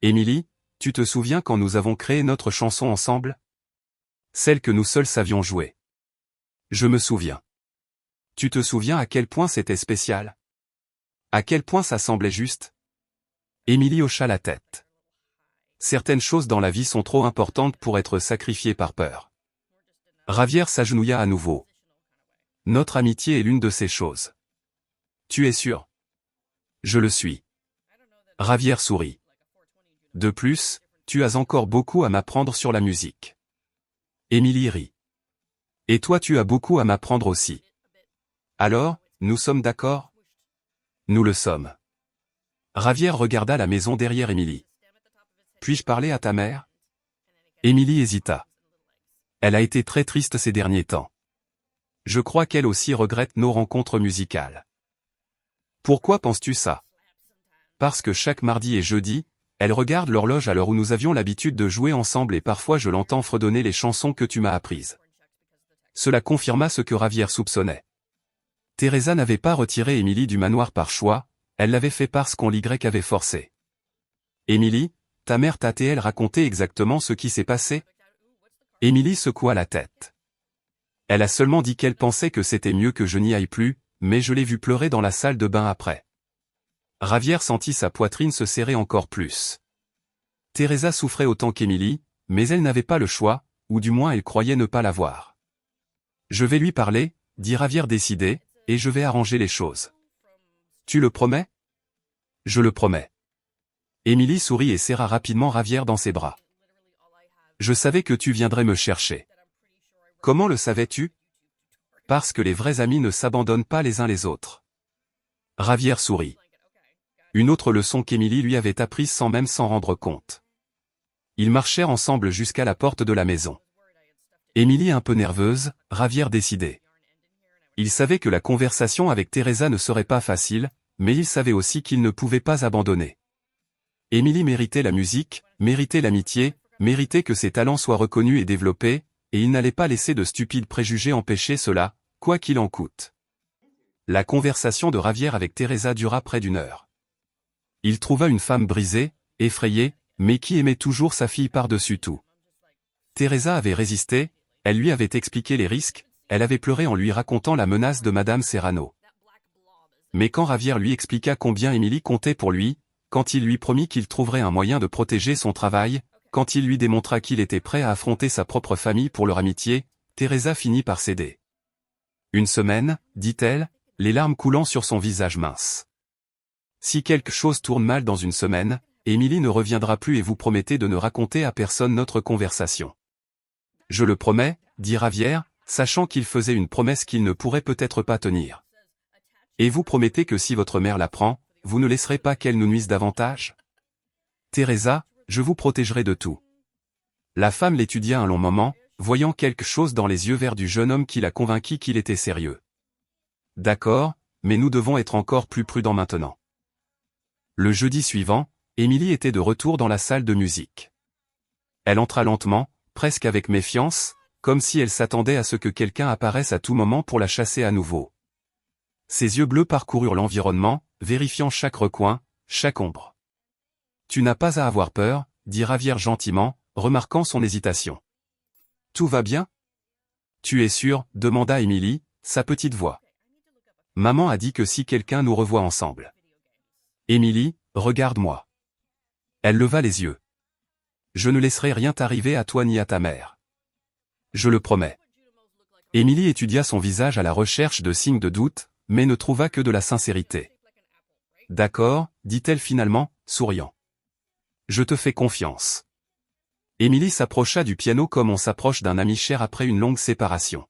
Émilie, tu te souviens quand nous avons créé notre chanson ensemble ? Celle que nous seuls savions jouer. Je me souviens. Tu te souviens à quel point c'était spécial ? À quel point ça semblait juste ? Émilie hocha la tête. Certaines choses dans la vie sont trop importantes pour être sacrifiées par peur. Ravière s'agenouilla à nouveau. Notre amitié est l'une de ces choses. Tu es sûr ? Je le suis. Ravière sourit. De plus, tu as encore beaucoup à m'apprendre sur la musique. Émilie rit. Et toi tu as beaucoup à m'apprendre aussi. Alors, nous sommes d'accord ? Nous le sommes. Ravière regarda la maison derrière Émilie. Puis-je parler à ta mère ? Émilie hésita. Elle a été très triste ces derniers temps. Je crois qu'elle aussi regrette nos rencontres musicales. Pourquoi penses-tu ça ? Parce que chaque mardi et jeudi, elle regarde l'horloge à l'heure où nous avions l'habitude de jouer ensemble et parfois je l'entends fredonner les chansons que tu m'as apprises. Cela confirma ce que Ravière soupçonnait. Teresa n'avait pas retiré Émilie du manoir par choix, elle l'avait fait parce qu'on l'Y avait forcé. Émilie, ta mère t'a-t-elle raconté exactement ce qui s'est passé ? Émilie secoua la tête. Elle a seulement dit qu'elle pensait que c'était mieux que je n'y aille plus, mais je l'ai vue pleurer dans la salle de bain après. Ravière sentit sa poitrine se serrer encore plus. Teresa souffrait autant qu'Émilie, mais elle n'avait pas le choix, ou du moins elle croyait ne pas l'avoir. Je vais lui parler, dit Ravière décidée, et je vais arranger les choses. Tu le promets ? Je le promets. Émilie sourit et serra rapidement Ravière dans ses bras. Je savais que tu viendrais me chercher. Comment le savais-tu ? Parce que les vrais amis ne s'abandonnent pas les uns les autres. Ravière sourit. Une autre leçon qu'Émilie lui avait apprise sans même s'en rendre compte. Ils marchèrent ensemble jusqu'à la porte de la maison. Émilie un peu nerveuse, Javier décidé. Il savait que la conversation avec Teresa ne serait pas facile, mais il savait aussi qu'il ne pouvait pas abandonner. Émilie méritait la musique, méritait l'amitié, méritait que ses talents soient reconnus et développés, et il n'allait pas laisser de stupides préjugés empêcher cela, quoi qu'il en coûte. La conversation de Javier avec Teresa dura près d'1 heure. Il trouva une femme brisée, effrayée, mais qui aimait toujours sa fille par-dessus tout. Teresa avait résisté, elle lui avait expliqué les risques, elle avait pleuré en lui racontant la menace de Madame Serrano. Mais quand Javier lui expliqua combien Émilie comptait pour lui, quand il lui promit qu'il trouverait un moyen de protéger son travail, quand il lui démontra qu'il était prêt à affronter sa propre famille pour leur amitié, Teresa finit par céder. 1 semaine, dit-elle, les larmes coulant sur son visage mince. Si quelque chose tourne mal dans 1 semaine, Émilie ne reviendra plus et vous promettez de ne raconter à personne notre conversation. Je le promets, dit Javier, sachant qu'il faisait une promesse qu'il ne pourrait peut-être pas tenir. Et vous promettez que si votre mère l'apprend, vous ne laisserez pas qu'elle nous nuise davantage? Teresa, je vous protégerai de tout. La femme l'étudia un long moment, voyant quelque chose dans les yeux verts du jeune homme qui la convainquit qu'il était sérieux. D'accord, mais nous devons être encore plus prudents maintenant. Le jeudi suivant, Émilie était de retour dans la salle de musique. Elle entra lentement, presque avec méfiance, comme si elle s'attendait à ce que quelqu'un apparaisse à tout moment pour la chasser à nouveau. Ses yeux bleus parcoururent l'environnement, vérifiant chaque recoin, chaque ombre. Tu n'as pas à avoir peur, dit Javier gentiment, remarquant son hésitation. Tout va bien? Tu es sûre? Demanda Émilie, sa petite voix. Maman a dit que si quelqu'un nous revoit ensemble. Émilie, regarde-moi. Elle leva les yeux. Je ne laisserai rien t'arriver à toi ni à ta mère. Je le promets. Émilie étudia son visage à la recherche de signes de doute, mais ne trouva que de la sincérité. D'accord, dit-elle finalement, souriant. Je te fais confiance. Émilie s'approcha du piano comme on s'approche d'un ami cher après une longue séparation.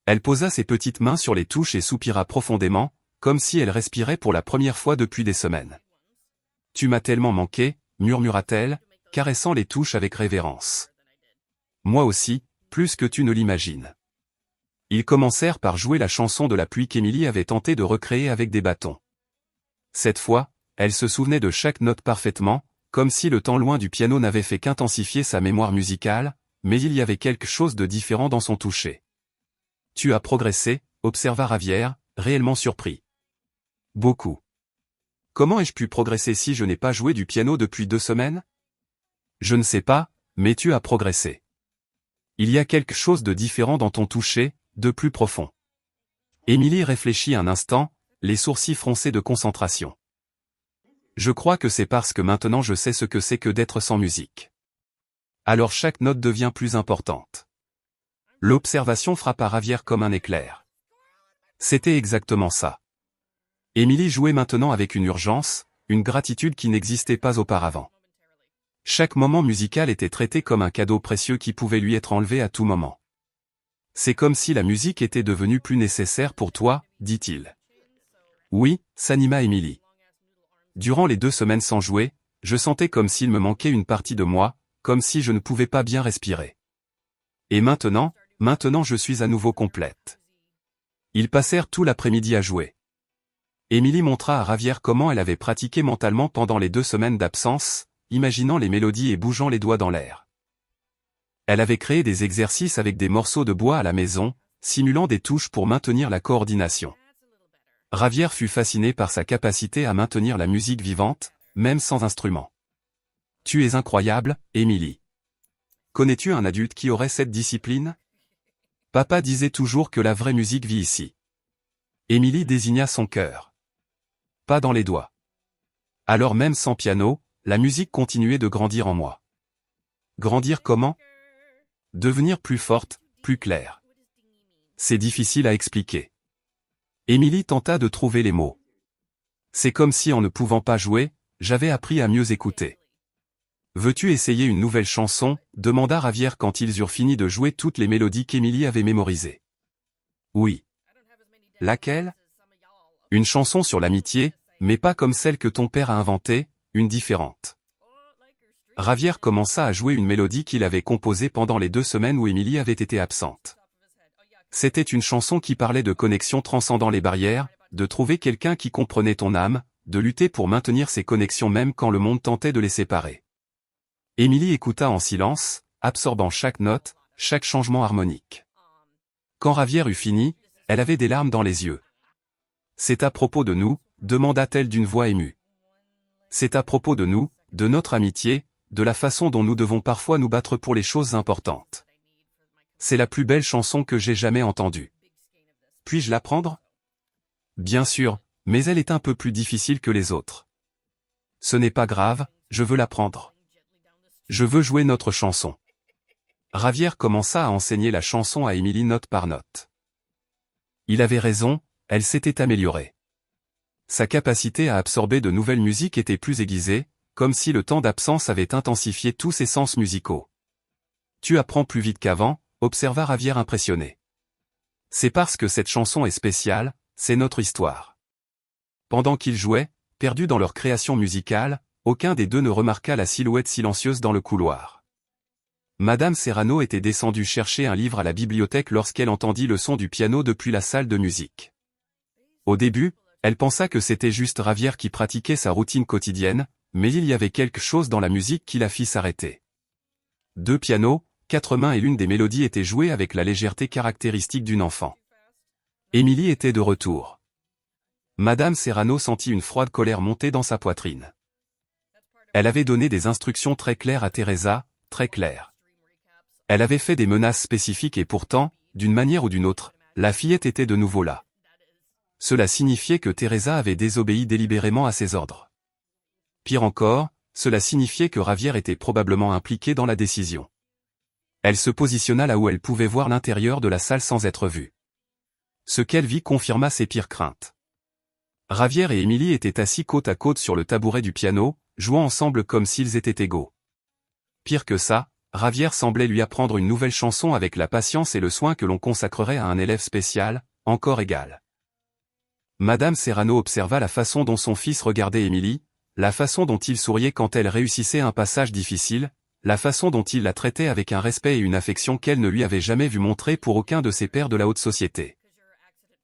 Elle posa ses petites mains sur les touches et soupira profondément, comme si elle respirait pour la première fois depuis des semaines. Tu m'as tellement manqué, murmura-t-elle, caressant les touches avec révérence. Moi aussi, plus que tu ne l'imagines. Ils commencèrent par jouer la chanson de la pluie qu'Émilie avait tenté de recréer avec des bâtons. Cette fois, elle se souvenait de chaque note parfaitement, comme si le temps loin du piano n'avait fait qu'intensifier sa mémoire musicale, mais il y avait quelque chose de différent dans son toucher. Tu as progressé, observa Javier, réellement surpris. Beaucoup. Comment ai-je pu progresser si je n'ai pas joué du piano depuis 2 semaines? Je ne sais pas, mais tu as progressé. Il y a quelque chose de différent dans ton toucher, de plus profond. Émilie réfléchit un instant, les sourcils froncés de concentration. Je crois que c'est parce que maintenant je sais ce que c'est que d'être sans musique. Alors chaque note devient plus importante. L'observation frappa Javier comme un éclair. C'était exactement ça. Émilie jouait maintenant avec une urgence, une gratitude qui n'existait pas auparavant. Chaque moment musical était traité comme un cadeau précieux qui pouvait lui être enlevé à tout moment. C'est comme si la musique était devenue plus nécessaire pour toi, dit-il. Oui, s'anima Émilie. Durant les 2 semaines sans jouer, je sentais comme s'il me manquait une partie de moi, comme si je ne pouvais pas bien respirer. Et maintenant je suis à nouveau complète. Ils passèrent tout l'après-midi à jouer. Émilie montra à Javier comment elle avait pratiqué mentalement pendant les 2 semaines d'absence, imaginant les mélodies et bougeant les doigts dans l'air. Elle avait créé des exercices avec des morceaux de bois à la maison, simulant des touches pour maintenir la coordination. Javier fut fasciné par sa capacité à maintenir la musique vivante, même sans instrument. Tu es incroyable, Émilie. Connais-tu un adulte qui aurait cette discipline? Papa disait toujours que la vraie musique vit ici. Émilie désigna son cœur. Pas dans les doigts. Alors même sans piano, la musique continuait de grandir en moi. Grandir comment? Devenir plus forte, plus claire. C'est difficile à expliquer. Émilie tenta de trouver les mots. C'est comme si en ne pouvant pas jouer, j'avais appris à mieux écouter. Veux-tu essayer une nouvelle chanson? Demanda Javier quand ils eurent fini de jouer toutes les mélodies qu'Émilie avait mémorisées. Oui. Laquelle? Une chanson sur l'amitié, Mais pas comme celle que ton père a inventée, une différente. Javier commença à jouer une mélodie qu'il avait composée pendant les 2 semaines où Émilie avait été absente. C'était une chanson qui parlait de connexion transcendant les barrières, de trouver quelqu'un qui comprenait ton âme, de lutter pour maintenir ces connexions même quand le monde tentait de les séparer. Émilie écouta en silence, absorbant chaque note, chaque changement harmonique. Quand Javier eut fini, elle avait des larmes dans les yeux. « C'est à propos de nous », demanda-t-elle d'une voix émue. « C'est à propos de nous, de notre amitié, de la façon dont nous devons parfois nous battre pour les choses importantes. C'est la plus belle chanson que j'ai jamais entendue. Puis-je l'apprendre ? Bien sûr, mais elle est un peu plus difficile que les autres. Ce n'est pas grave, je veux l'apprendre. Je veux jouer notre chanson. » Javier commença à enseigner la chanson à Émilie note par note. Il avait raison, elle s'était améliorée. Sa capacité à absorber de nouvelles musiques était plus aiguisée, comme si le temps d'absence avait intensifié tous ses sens musicaux. « Tu apprends plus vite qu'avant », observa Javier impressionné. « C'est parce que cette chanson est spéciale, c'est notre histoire. » Pendant qu'ils jouaient, perdus dans leur création musicale, aucun des deux ne remarqua la silhouette silencieuse dans le couloir. Madame Serrano était descendue chercher un livre à la bibliothèque lorsqu'elle entendit le son du piano depuis la salle de musique. Au début, elle pensa que c'était juste Javier qui pratiquait sa routine quotidienne, mais il y avait quelque chose dans la musique qui la fit s'arrêter. 2 pianos, 4 mains et l'une des mélodies étaient jouées avec la légèreté caractéristique d'une enfant. Émilie était de retour. Madame Serrano sentit une froide colère monter dans sa poitrine. Elle avait donné des instructions très claires à Teresa, très claires. Elle avait fait des menaces spécifiques et pourtant, d'une manière ou d'une autre, la fillette était de nouveau là. Cela signifiait que Teresa avait désobéi délibérément à ses ordres. Pire encore, cela signifiait que Javier était probablement impliqué dans la décision. Elle se positionna là où elle pouvait voir l'intérieur de la salle sans être vue. Ce qu'elle vit confirma ses pires craintes. Javier et Émilie étaient assis côte à côte sur le tabouret du piano, jouant ensemble comme s'ils étaient égaux. Pire que ça, Javier semblait lui apprendre une nouvelle chanson avec la patience et le soin que l'on consacrerait à un élève spécial, encore égal. Madame Serrano observa la façon dont son fils regardait Émilie, la façon dont il souriait quand elle réussissait un passage difficile, la façon dont il la traitait avec un respect et une affection qu'elle ne lui avait jamais vu montrer pour aucun de ses pairs de la haute société.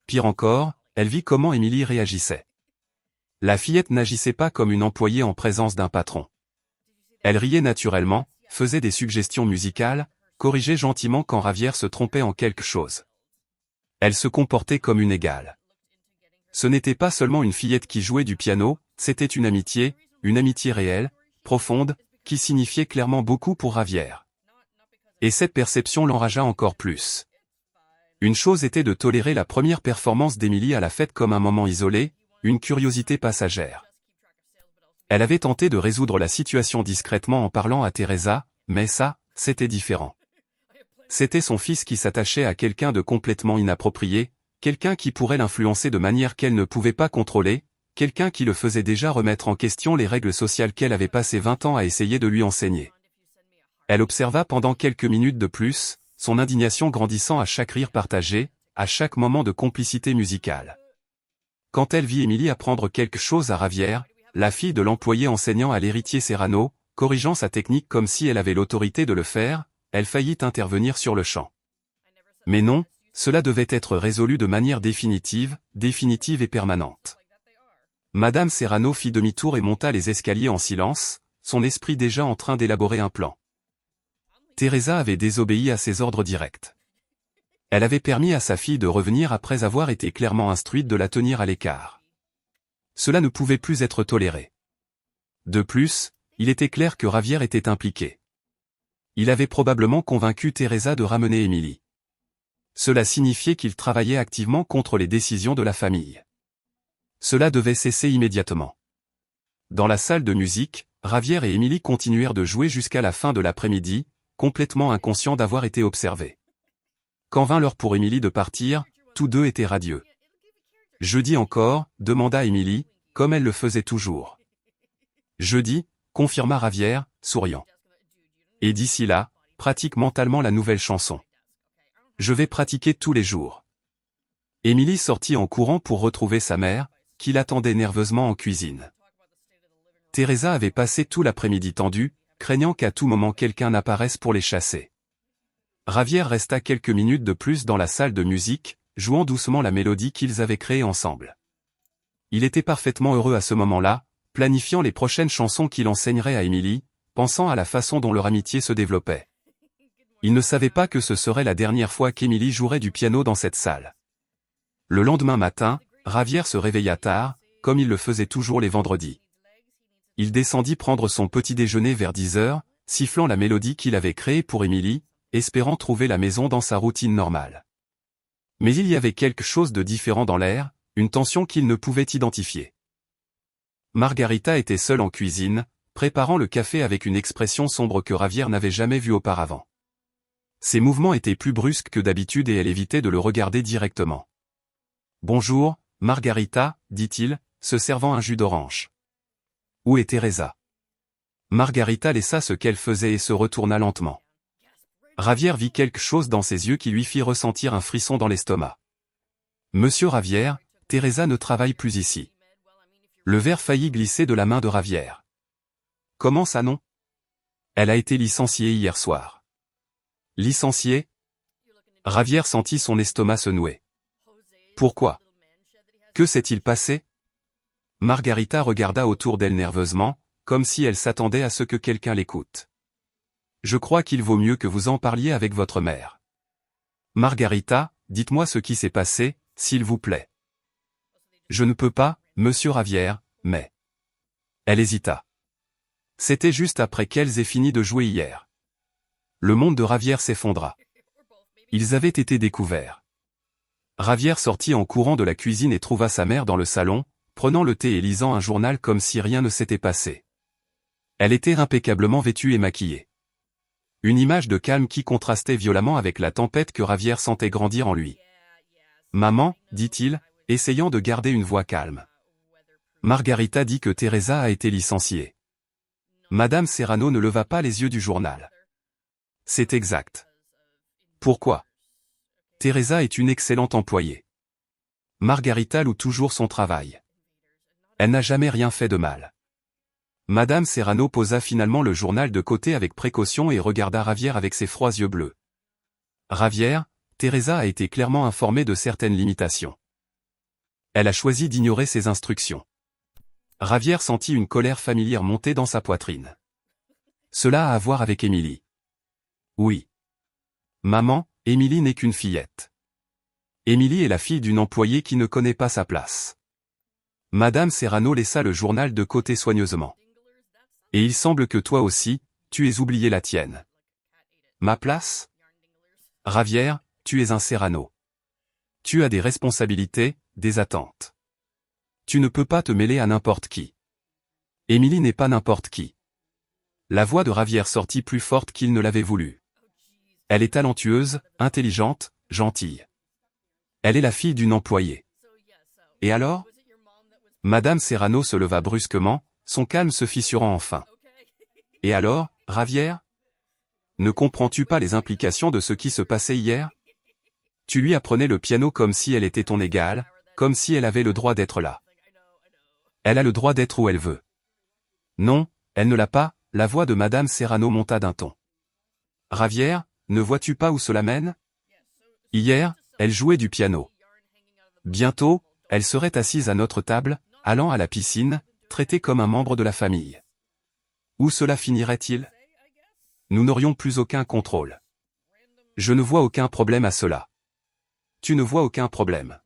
Pire encore, elle vit comment Émilie réagissait. La fillette n'agissait pas comme une employée en présence d'un patron. Elle riait naturellement, faisait des suggestions musicales, corrigeait gentiment quand Javier se trompait en quelque chose. Elle se comportait comme une égale. Ce n'était pas seulement une fillette qui jouait du piano, c'était une amitié réelle, profonde, qui signifiait clairement beaucoup pour Javier. Et cette perception l'enragea encore plus. Une chose était de tolérer la première performance d'Émilie à la fête comme un moment isolé, une curiosité passagère. Elle avait tenté de résoudre la situation discrètement en parlant à Teresa, mais ça, c'était différent. C'était son fils qui s'attachait à quelqu'un de complètement inapproprié, quelqu'un qui pourrait l'influencer de manière qu'elle ne pouvait pas contrôler, quelqu'un qui le faisait déjà remettre en question les règles sociales qu'elle avait passé 20 ans à essayer de lui enseigner. Elle observa pendant quelques minutes de plus, son indignation grandissant à chaque rire partagé, à chaque moment de complicité musicale. Quand elle vit Émilie apprendre quelque chose à Javier, la fille de l'employé enseignant à l'héritier Serrano, corrigeant sa technique comme si elle avait l'autorité de le faire, elle faillit intervenir sur le champ. Mais non, cela devait être résolu de manière définitive et permanente. Madame Serrano fit demi-tour et monta les escaliers en silence, son esprit déjà en train d'élaborer un plan. Teresa avait désobéi à ses ordres directs. Elle avait permis à sa fille de revenir après avoir été clairement instruite de la tenir à l'écart. Cela ne pouvait plus être toléré. De plus, il était clair que Javier était impliqué. Il avait probablement convaincu Teresa de ramener Émilie. Cela signifiait qu'il travaillait activement contre les décisions de la famille. Cela devait cesser immédiatement. Dans la salle de musique, Javier et Émilie continuèrent de jouer jusqu'à la fin de l'après-midi, complètement inconscients d'avoir été observés. Quand vint l'heure pour Émilie de partir, tous deux étaient radieux. « Jeudi encore ?» demanda Émilie, comme elle le faisait toujours. « Jeudi » confirma Javier, souriant. « Et d'ici là, pratique mentalement la nouvelle chanson. »« Je vais pratiquer tous les jours. » Émilie sortit en courant pour retrouver sa mère, qui l'attendait nerveusement en cuisine. Teresa avait passé tout l'après-midi tendu, craignant qu'à tout moment quelqu'un n'apparaisse pour les chasser. Javier resta quelques minutes de plus dans la salle de musique, jouant doucement la mélodie qu'ils avaient créée ensemble. Il était parfaitement heureux à ce moment-là, planifiant les prochaines chansons qu'il enseignerait à Emily, pensant à la façon dont leur amitié se développait. Il ne savait pas que ce serait la dernière fois qu'Emily jouerait du piano dans cette salle. Le lendemain matin, Javier se réveilla tard, comme il le faisait toujours les vendredis. Il descendit prendre son petit déjeuner vers 10 heures, sifflant la mélodie qu'il avait créée pour Emily, espérant trouver la maison dans sa routine normale. Mais il y avait quelque chose de différent dans l'air, une tension qu'il ne pouvait identifier. Margarita était seule en cuisine, préparant le café avec une expression sombre que Javier n'avait jamais vue auparavant. Ses mouvements étaient plus brusques que d'habitude et elle évitait de le regarder directement. « Bonjour, Margarita, dit-il, se servant un jus d'orange. Où est Teresa ?» Margarita laissa ce qu'elle faisait et se retourna lentement. Javier vit quelque chose dans ses yeux qui lui fit ressentir un frisson dans l'estomac. « Monsieur Javier, Teresa ne travaille plus ici. » Le verre faillit glisser de la main de Javier. « Comment ça non ? Elle a été licenciée hier soir. » Licenciée ? Javier sentit son estomac se nouer. Pourquoi ? Que s'est-il passé ? Margarita regarda autour d'elle nerveusement, comme si elle s'attendait à ce que quelqu'un l'écoute. Je crois qu'il vaut mieux que vous en parliez avec votre mère. Margarita, dites-moi ce qui s'est passé, s'il vous plaît. Je ne peux pas, monsieur Javier, mais... Elle hésita. C'était juste après qu'elles aient fini de jouer hier. Le monde de Javier s'effondra. Ils avaient été découverts. Javier sortit en courant de la cuisine et trouva sa mère dans le salon, prenant le thé et lisant un journal comme si rien ne s'était passé. Elle était impeccablement vêtue et maquillée. Une image de calme qui contrastait violemment avec la tempête que Javier sentait grandir en lui. « Maman, dit-il, essayant de garder une voix calme. Margarita dit que Teresa a été licenciée. Madame Serrano ne leva pas les yeux du journal. C'est exact. Pourquoi ? Teresa est une excellente employée. Margarita loue toujours son travail. Elle n'a jamais rien fait de mal. Madame Serrano posa finalement le journal de côté avec précaution et regarda Javier avec ses froids yeux bleus. Javier, Teresa a été clairement informée de certaines limitations. Elle a choisi d'ignorer ses instructions. Javier sentit une colère familière monter dans sa poitrine. Cela a à voir avec Emily. Oui. Maman, Emily n'est qu'une fillette. Emily est la fille d'une employée qui ne connaît pas sa place. Madame Serrano laissa le journal de côté soigneusement. Et il semble que toi aussi, tu aies oublié la tienne. Ma place ? Javier, tu es un Serrano. Tu as des responsabilités, des attentes. Tu ne peux pas te mêler à n'importe qui. Emily n'est pas n'importe qui. La voix de Javier sortit plus forte qu'il ne l'avait voulu. Elle est talentueuse, intelligente, gentille. Elle est la fille d'une employée. Et alors ? Madame Serrano se leva brusquement, son calme se fissurant enfin. Et alors, Javier ? Ne comprends-tu pas les implications de ce qui se passait hier ? Tu lui apprenais le piano comme si elle était ton égale, comme si elle avait le droit d'être là. Elle a le droit d'être où elle veut. Non, elle ne l'a pas, la voix de Madame Serrano monta d'un ton. Javier, ne vois-tu pas où cela mène ? Hier, elle jouait du piano. Bientôt, elle serait assise à notre table, allant à la piscine, traitée comme un membre de la famille. Où cela finirait-il ? Nous n'aurions plus aucun contrôle. Je ne vois aucun problème à cela. Tu ne vois aucun problème.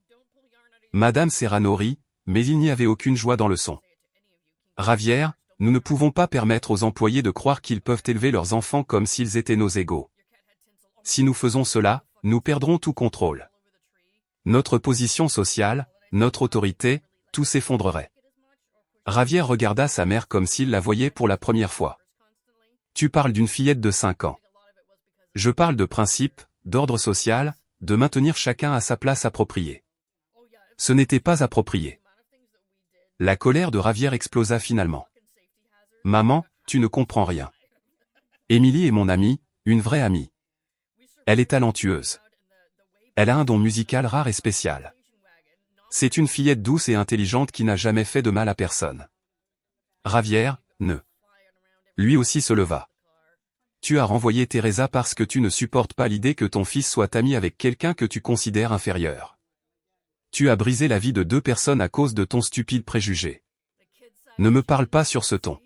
Madame Serrano rit, mais il n'y avait aucune joie dans le son. Javier, nous ne pouvons pas permettre aux employés de croire qu'ils peuvent élever leurs enfants comme s'ils étaient nos égaux. Si nous faisons cela, nous perdrons tout contrôle. Notre position sociale, notre autorité, tout s'effondrerait. Javier regarda sa mère comme s'il la voyait pour la première fois. Tu parles d'une fillette de 5 ans. Je parle de principe, d'ordre social, de maintenir chacun à sa place appropriée. Ce n'était pas approprié. La colère de Javier explosa finalement. Maman, tu ne comprends rien. Emily est mon amie, une vraie amie. Elle est talentueuse. Elle a un don musical rare et spécial. C'est une fillette douce et intelligente qui n'a jamais fait de mal à personne. Javier, ne. Lui aussi se leva. Tu as renvoyé Teresa parce que tu ne supportes pas l'idée que ton fils soit ami avec quelqu'un que tu considères inférieur. Tu as brisé la vie de 2 personnes à cause de ton stupide préjugé. Ne me parle pas sur ce ton.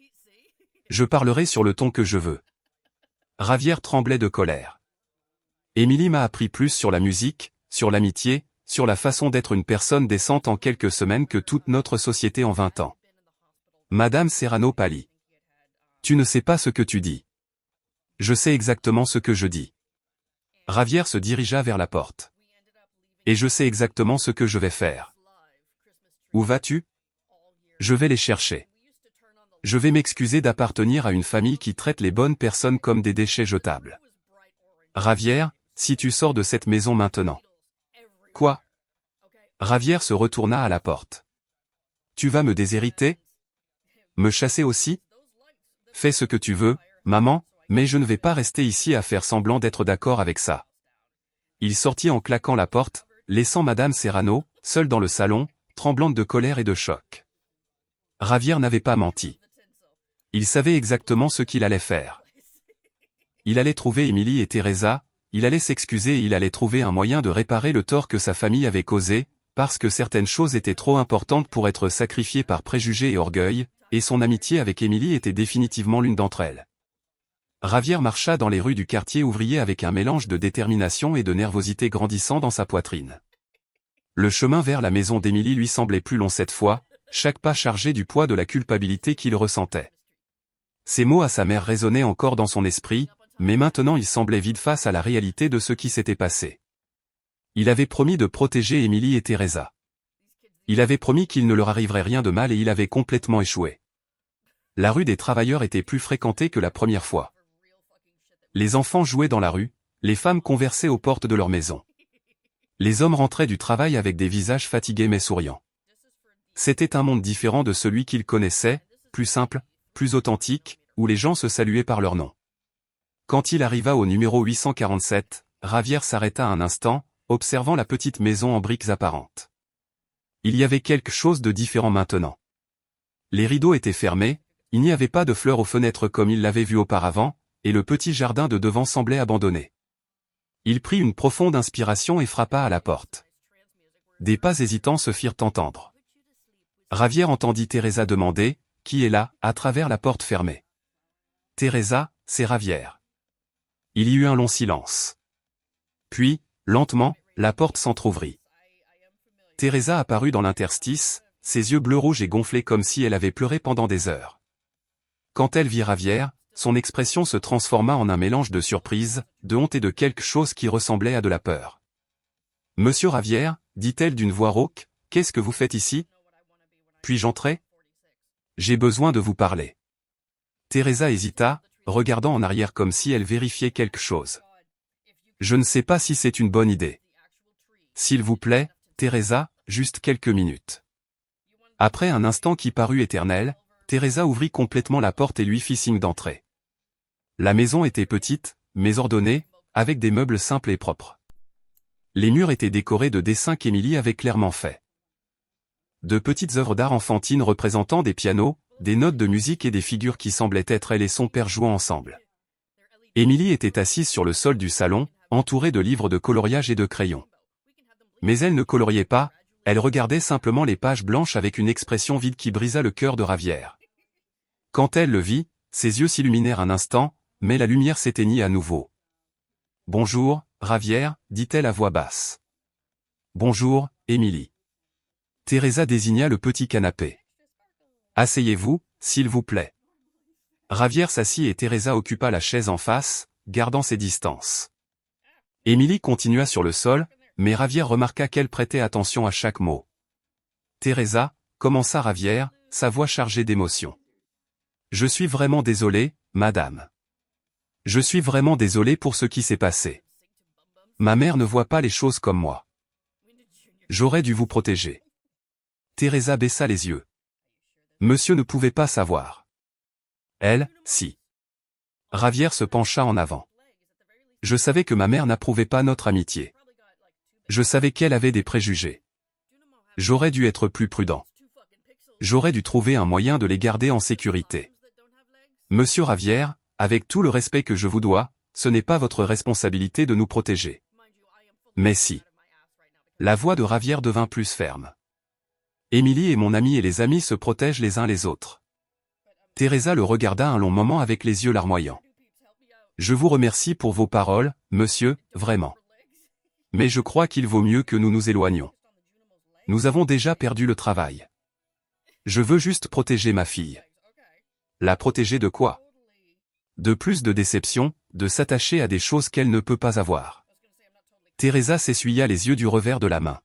Je parlerai sur le ton que je veux. Javier tremblait de colère. Émilie m'a appris plus sur la musique, sur l'amitié, sur la façon d'être une personne décente en quelques semaines que toute notre société en 20 ans. Madame Serrano pâlit. Tu ne sais pas ce que tu dis. Je sais exactement ce que je dis. Javier se dirigea vers la porte. Et je sais exactement ce que je vais faire. Où vas-tu? Je vais les chercher. Je vais m'excuser d'appartenir à une famille qui traite les bonnes personnes comme des déchets jetables. Javier, si tu sors de cette maison maintenant. Quoi? Javier se retourna à la porte. Tu vas me déshériter? Me chasser aussi? Fais ce que tu veux, maman, mais je ne vais pas rester ici à faire semblant d'être d'accord avec ça. Il sortit en claquant la porte, laissant Madame Serrano, seule dans le salon, tremblante de colère et de choc. Javier n'avait pas menti. Il savait exactement ce qu'il allait faire. Il allait trouver Émilie et Teresa, il allait s'excuser et il allait trouver un moyen de réparer le tort que sa famille avait causé, parce que certaines choses étaient trop importantes pour être sacrifiées par préjugés et orgueil, et son amitié avec Émilie était définitivement l'une d'entre elles. Javier marcha dans les rues du quartier ouvrier avec un mélange de détermination et de nervosité grandissant dans sa poitrine. Le chemin vers la maison d'Émilie lui semblait plus long cette fois, chaque pas chargé du poids de la culpabilité qu'il ressentait. Ces mots à sa mère résonnaient encore dans son esprit, mais maintenant il semblait vide face à la réalité de ce qui s'était passé. Il avait promis de protéger Émilie et Teresa. Il avait promis qu'il ne leur arriverait rien de mal et il avait complètement échoué. La rue des Travailleurs était plus fréquentée que la première fois. Les enfants jouaient dans la rue, les femmes conversaient aux portes de leur maison. Les hommes rentraient du travail avec des visages fatigués mais souriants. C'était un monde différent de celui qu'il connaissait, plus simple, plus authentique, où les gens se saluaient par leur nom. Quand il arriva au numéro 847, Javier s'arrêta un instant, observant la petite maison en briques apparentes. Il y avait quelque chose de différent maintenant. Les rideaux étaient fermés, il n'y avait pas de fleurs aux fenêtres comme il l'avait vu auparavant, et le petit jardin de devant semblait abandonné. Il prit une profonde inspiration et frappa à la porte. Des pas hésitants se firent entendre. Javier entendit Teresa demander, « Qui est là ?» à travers la porte fermée. « Teresa, c'est Javier. » Il y eut un long silence. Puis, lentement, la porte s'entr'ouvrit. Teresa apparut dans l'interstice, ses yeux bleu-rouge et gonflés comme si elle avait pleuré pendant des heures. Quand elle vit Javier, son expression se transforma en un mélange de surprise, de honte et de quelque chose qui ressemblait à de la peur. « Monsieur Javier, dit-elle d'une voix rauque, qu'est-ce que vous faites ici? Puis-je entrer? J'ai besoin de vous parler. » Teresa hésita, regardant en arrière comme si elle vérifiait quelque chose. « Je ne sais pas si c'est une bonne idée. S'il vous plaît, Teresa, juste quelques minutes. » Après un instant qui parut éternel, Teresa ouvrit complètement la porte et lui fit signe d'entrer. La maison était petite, mais ordonnée, avec des meubles simples et propres. Les murs étaient décorés de dessins qu'Émilie avait clairement faits. De petites œuvres d'art enfantines représentant des pianos, des notes de musique et des figures qui semblaient être elle et son père jouant ensemble. Émilie était assise sur le sol du salon, entourée de livres de coloriage et de crayons. Mais elle ne coloriait pas, elle regardait simplement les pages blanches avec une expression vide qui brisa le cœur de Javier. Quand elle le vit, ses yeux s'illuminèrent un instant, mais la lumière s'éteignit à nouveau. « Bonjour, Javier, dit-elle à voix basse. « Bonjour, Émilie. » Teresa désigna le petit canapé. « Asseyez-vous, s'il vous plaît. » Javier s'assit et Teresa occupa la chaise en face, gardant ses distances. Émilie continua sur le sol, mais Javier remarqua qu'elle prêtait attention à chaque mot. « Teresa, » commença Javier, sa voix chargée d'émotion. « Je suis vraiment désolé, madame. Je suis vraiment désolé pour ce qui s'est passé. Ma mère ne voit pas les choses comme moi. J'aurais dû vous protéger. » Teresa baissa les yeux. Monsieur ne pouvait pas savoir. Elle, si. Javier se pencha en avant. Je savais que ma mère n'approuvait pas notre amitié. Je savais qu'elle avait des préjugés. J'aurais dû être plus prudent. J'aurais dû trouver un moyen de les garder en sécurité. Monsieur Ravière, avec tout le respect que je vous dois, ce n'est pas votre responsabilité de nous protéger. Mais si. La voix de Ravière devint plus ferme. Émilie et mon ami et les amis se protègent les uns les autres. Teresa le regarda un long moment avec les yeux larmoyants. Je vous remercie pour vos paroles, monsieur, vraiment. Mais je crois qu'il vaut mieux que nous nous éloignions. Nous avons déjà perdu le travail. Je veux juste protéger ma fille. La protéger de quoi? De plus de déception, de s'attacher à des choses qu'elle ne peut pas avoir. Teresa s'essuya les yeux du revers de la main.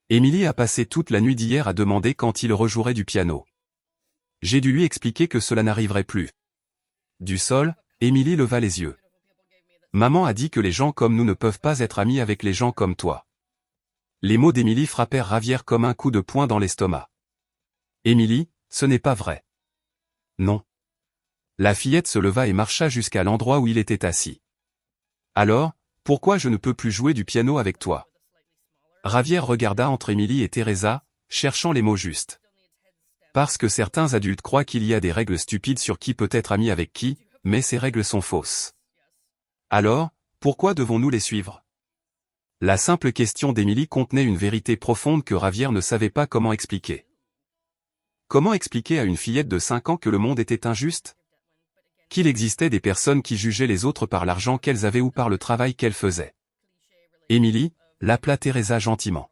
Émilie a passé toute la nuit d'hier à demander quand il rejouerait du piano. J'ai dû lui expliquer que cela n'arriverait plus. Du sol, Émilie leva les yeux. Maman a dit que les gens comme nous ne peuvent pas être amis avec les gens comme toi. Les mots d'Émilie frappèrent Ravière comme un coup de poing dans l'estomac. Émilie, ce n'est pas vrai. Non. La fillette se leva et marcha jusqu'à l'endroit où il était assis. Alors, pourquoi je ne peux plus jouer du piano avec toi? Ravière regarda entre Émilie et Teresa, cherchant les mots justes. Parce que certains adultes croient qu'il y a des règles stupides sur qui peut être ami avec qui, mais ces règles sont fausses. Alors, pourquoi devons-nous les suivre? La simple question d'Émilie contenait une vérité profonde que Ravière ne savait pas comment expliquer. Comment expliquer à une fillette de 5 ans que le monde était injuste? Qu'il existait des personnes qui jugeaient les autres par l'argent qu'elles avaient ou par le travail qu'elles faisaient. Émilie, l'appela Teresa gentiment.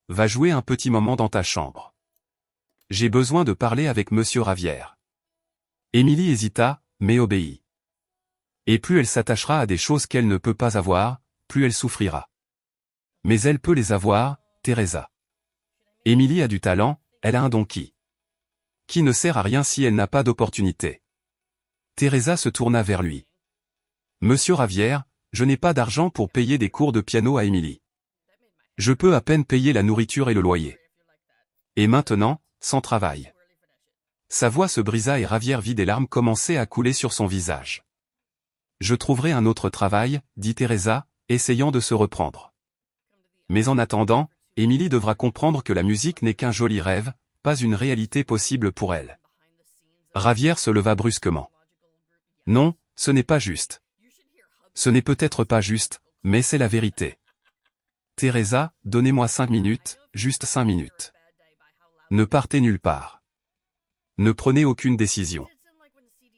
Va jouer un petit moment dans ta chambre. J'ai besoin de parler avec monsieur Ravière. Émilie hésita, mais obéit. Et plus elle s'attachera à des choses qu'elle ne peut pas avoir, plus elle souffrira. Mais elle peut les avoir, Teresa. Émilie a du talent, elle a un don qui ne sert à rien si elle n'a pas d'opportunité. Teresa se tourna vers lui. Monsieur Ravière, je n'ai pas d'argent pour payer des cours de piano à Émilie. Je peux à peine payer la nourriture et le loyer. Et maintenant, sans travail. Sa voix se brisa et Ravière vit des larmes commencer à couler sur son visage. Je trouverai un autre travail, dit Teresa, essayant de se reprendre. Mais en attendant, Émilie devra comprendre que la musique n'est qu'un joli rêve, pas une réalité possible pour elle. Ravière se leva brusquement. Non, ce n'est pas juste. Ce n'est peut-être pas juste, mais c'est la vérité. Teresa, donnez-moi 5 minutes, juste 5 minutes. Ne partez nulle part. Ne prenez aucune décision.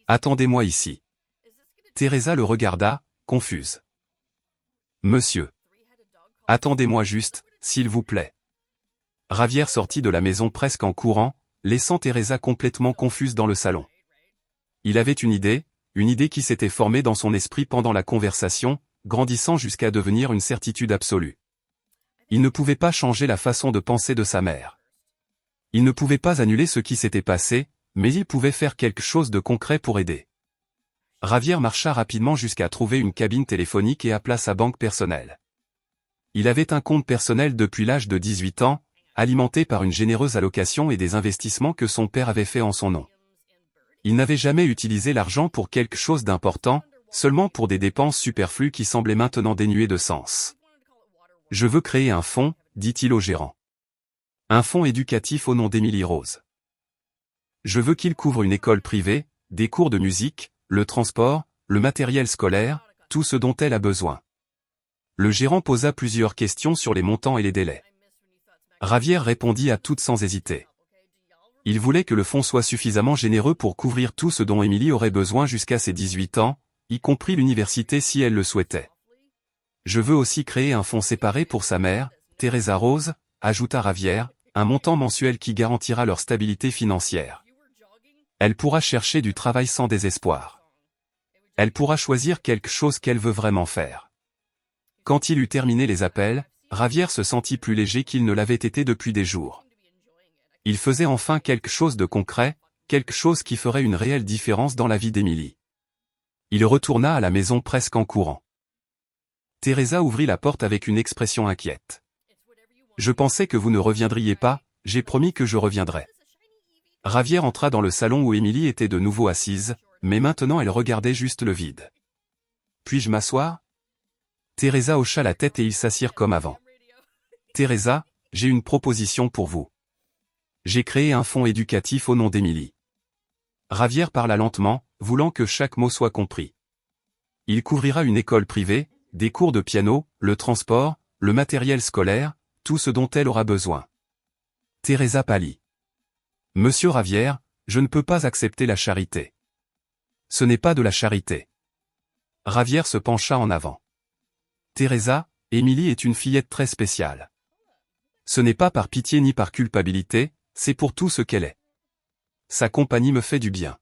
Attendez-moi ici. Teresa le regarda, confuse. Monsieur. Attendez-moi juste, s'il vous plaît. Ravière sortit de la maison presque en courant, laissant Teresa complètement confuse dans le salon. Il avait une idée qui s'était formée dans son esprit pendant la conversation, grandissant jusqu'à devenir une certitude absolue. Il ne pouvait pas changer la façon de penser de sa mère. Il ne pouvait pas annuler ce qui s'était passé, mais il pouvait faire quelque chose de concret pour aider. Ravière marcha rapidement jusqu'à trouver une cabine téléphonique et appela sa banque personnelle. Il avait un compte personnel depuis l'âge de 18 ans, alimenté par une généreuse allocation et des investissements que son père avait fait en son nom. Il n'avait jamais utilisé l'argent pour quelque chose d'important, seulement pour des dépenses superflues qui semblaient maintenant dénuées de sens. « Je veux créer un fonds, dit-il au gérant. Un fonds éducatif au nom d'Émilie Rose. Je veux qu'il couvre une école privée, des cours de musique, le transport, le matériel scolaire, tout ce dont elle a besoin. » Le gérant posa plusieurs questions sur les montants et les délais. Ravière répondit à toutes sans hésiter. Il voulait que le fonds soit suffisamment généreux pour couvrir tout ce dont Émilie aurait besoin jusqu'à ses 18 ans, y compris l'université si elle le souhaitait. Je veux aussi créer un fonds séparé pour sa mère, Teresa Rose, ajouta Ravière, un montant mensuel qui garantira leur stabilité financière. Elle pourra chercher du travail sans désespoir. Elle pourra choisir quelque chose qu'elle veut vraiment faire. Quand il eut terminé les appels, Ravière se sentit plus léger qu'il ne l'avait été depuis des jours. Il faisait enfin quelque chose de concret, quelque chose qui ferait une réelle différence dans la vie d'Émilie. Il retourna à la maison presque en courant. Teresa ouvrit la porte avec une expression inquiète. « Je pensais que vous ne reviendriez pas, j'ai promis que je reviendrais. » Ravière entra dans le salon où Émilie était de nouveau assise, mais maintenant elle regardait juste le vide. « Puis-je m'asseoir » Teresa hocha la tête et ils s'assirent comme avant. « Teresa, J'ai une proposition pour vous. J'ai créé un fonds éducatif au nom d'Émilie. Javier parla lentement, voulant que chaque mot soit compris. Il couvrira une école privée, des cours de piano, le transport, le matériel scolaire, tout ce dont elle aura besoin. Teresa pâlit. Monsieur Javier, je ne peux pas accepter la charité. Ce n'est pas de la charité. Javier se pencha en avant. Teresa, Émilie est une fillette très spéciale. Ce n'est pas par pitié ni par culpabilité, c'est pour tout ce qu'elle est. Sa compagnie me fait du bien.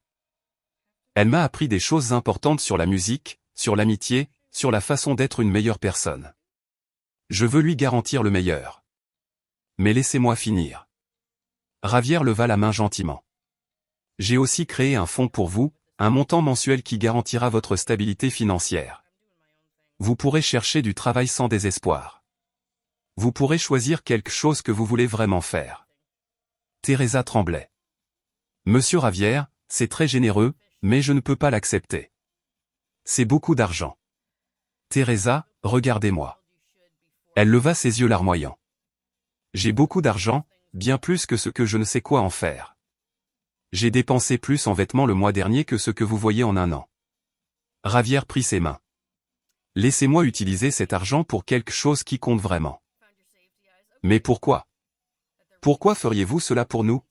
Elle m'a appris des choses importantes sur la musique, sur l'amitié, sur la façon d'être une meilleure personne. Je veux lui garantir le meilleur. Mais laissez-moi finir. Javier leva la main gentiment. J'ai aussi créé un fonds pour vous, un montant mensuel qui garantira votre stabilité financière. Vous pourrez chercher du travail sans désespoir. Vous pourrez choisir quelque chose que vous voulez vraiment faire. Teresa tremblait. Monsieur Javier, c'est très généreux, mais je ne peux pas l'accepter. C'est beaucoup d'argent. Teresa, regardez-moi. Elle leva ses yeux larmoyants. J'ai beaucoup d'argent, bien plus que ce que je ne sais quoi en faire. J'ai dépensé plus en vêtements le mois dernier que ce que vous voyez en un an. Javier prit ses mains. Laissez-moi utiliser cet argent pour quelque chose qui compte vraiment. Mais pourquoi? Pourquoi feriez-vous cela pour nous?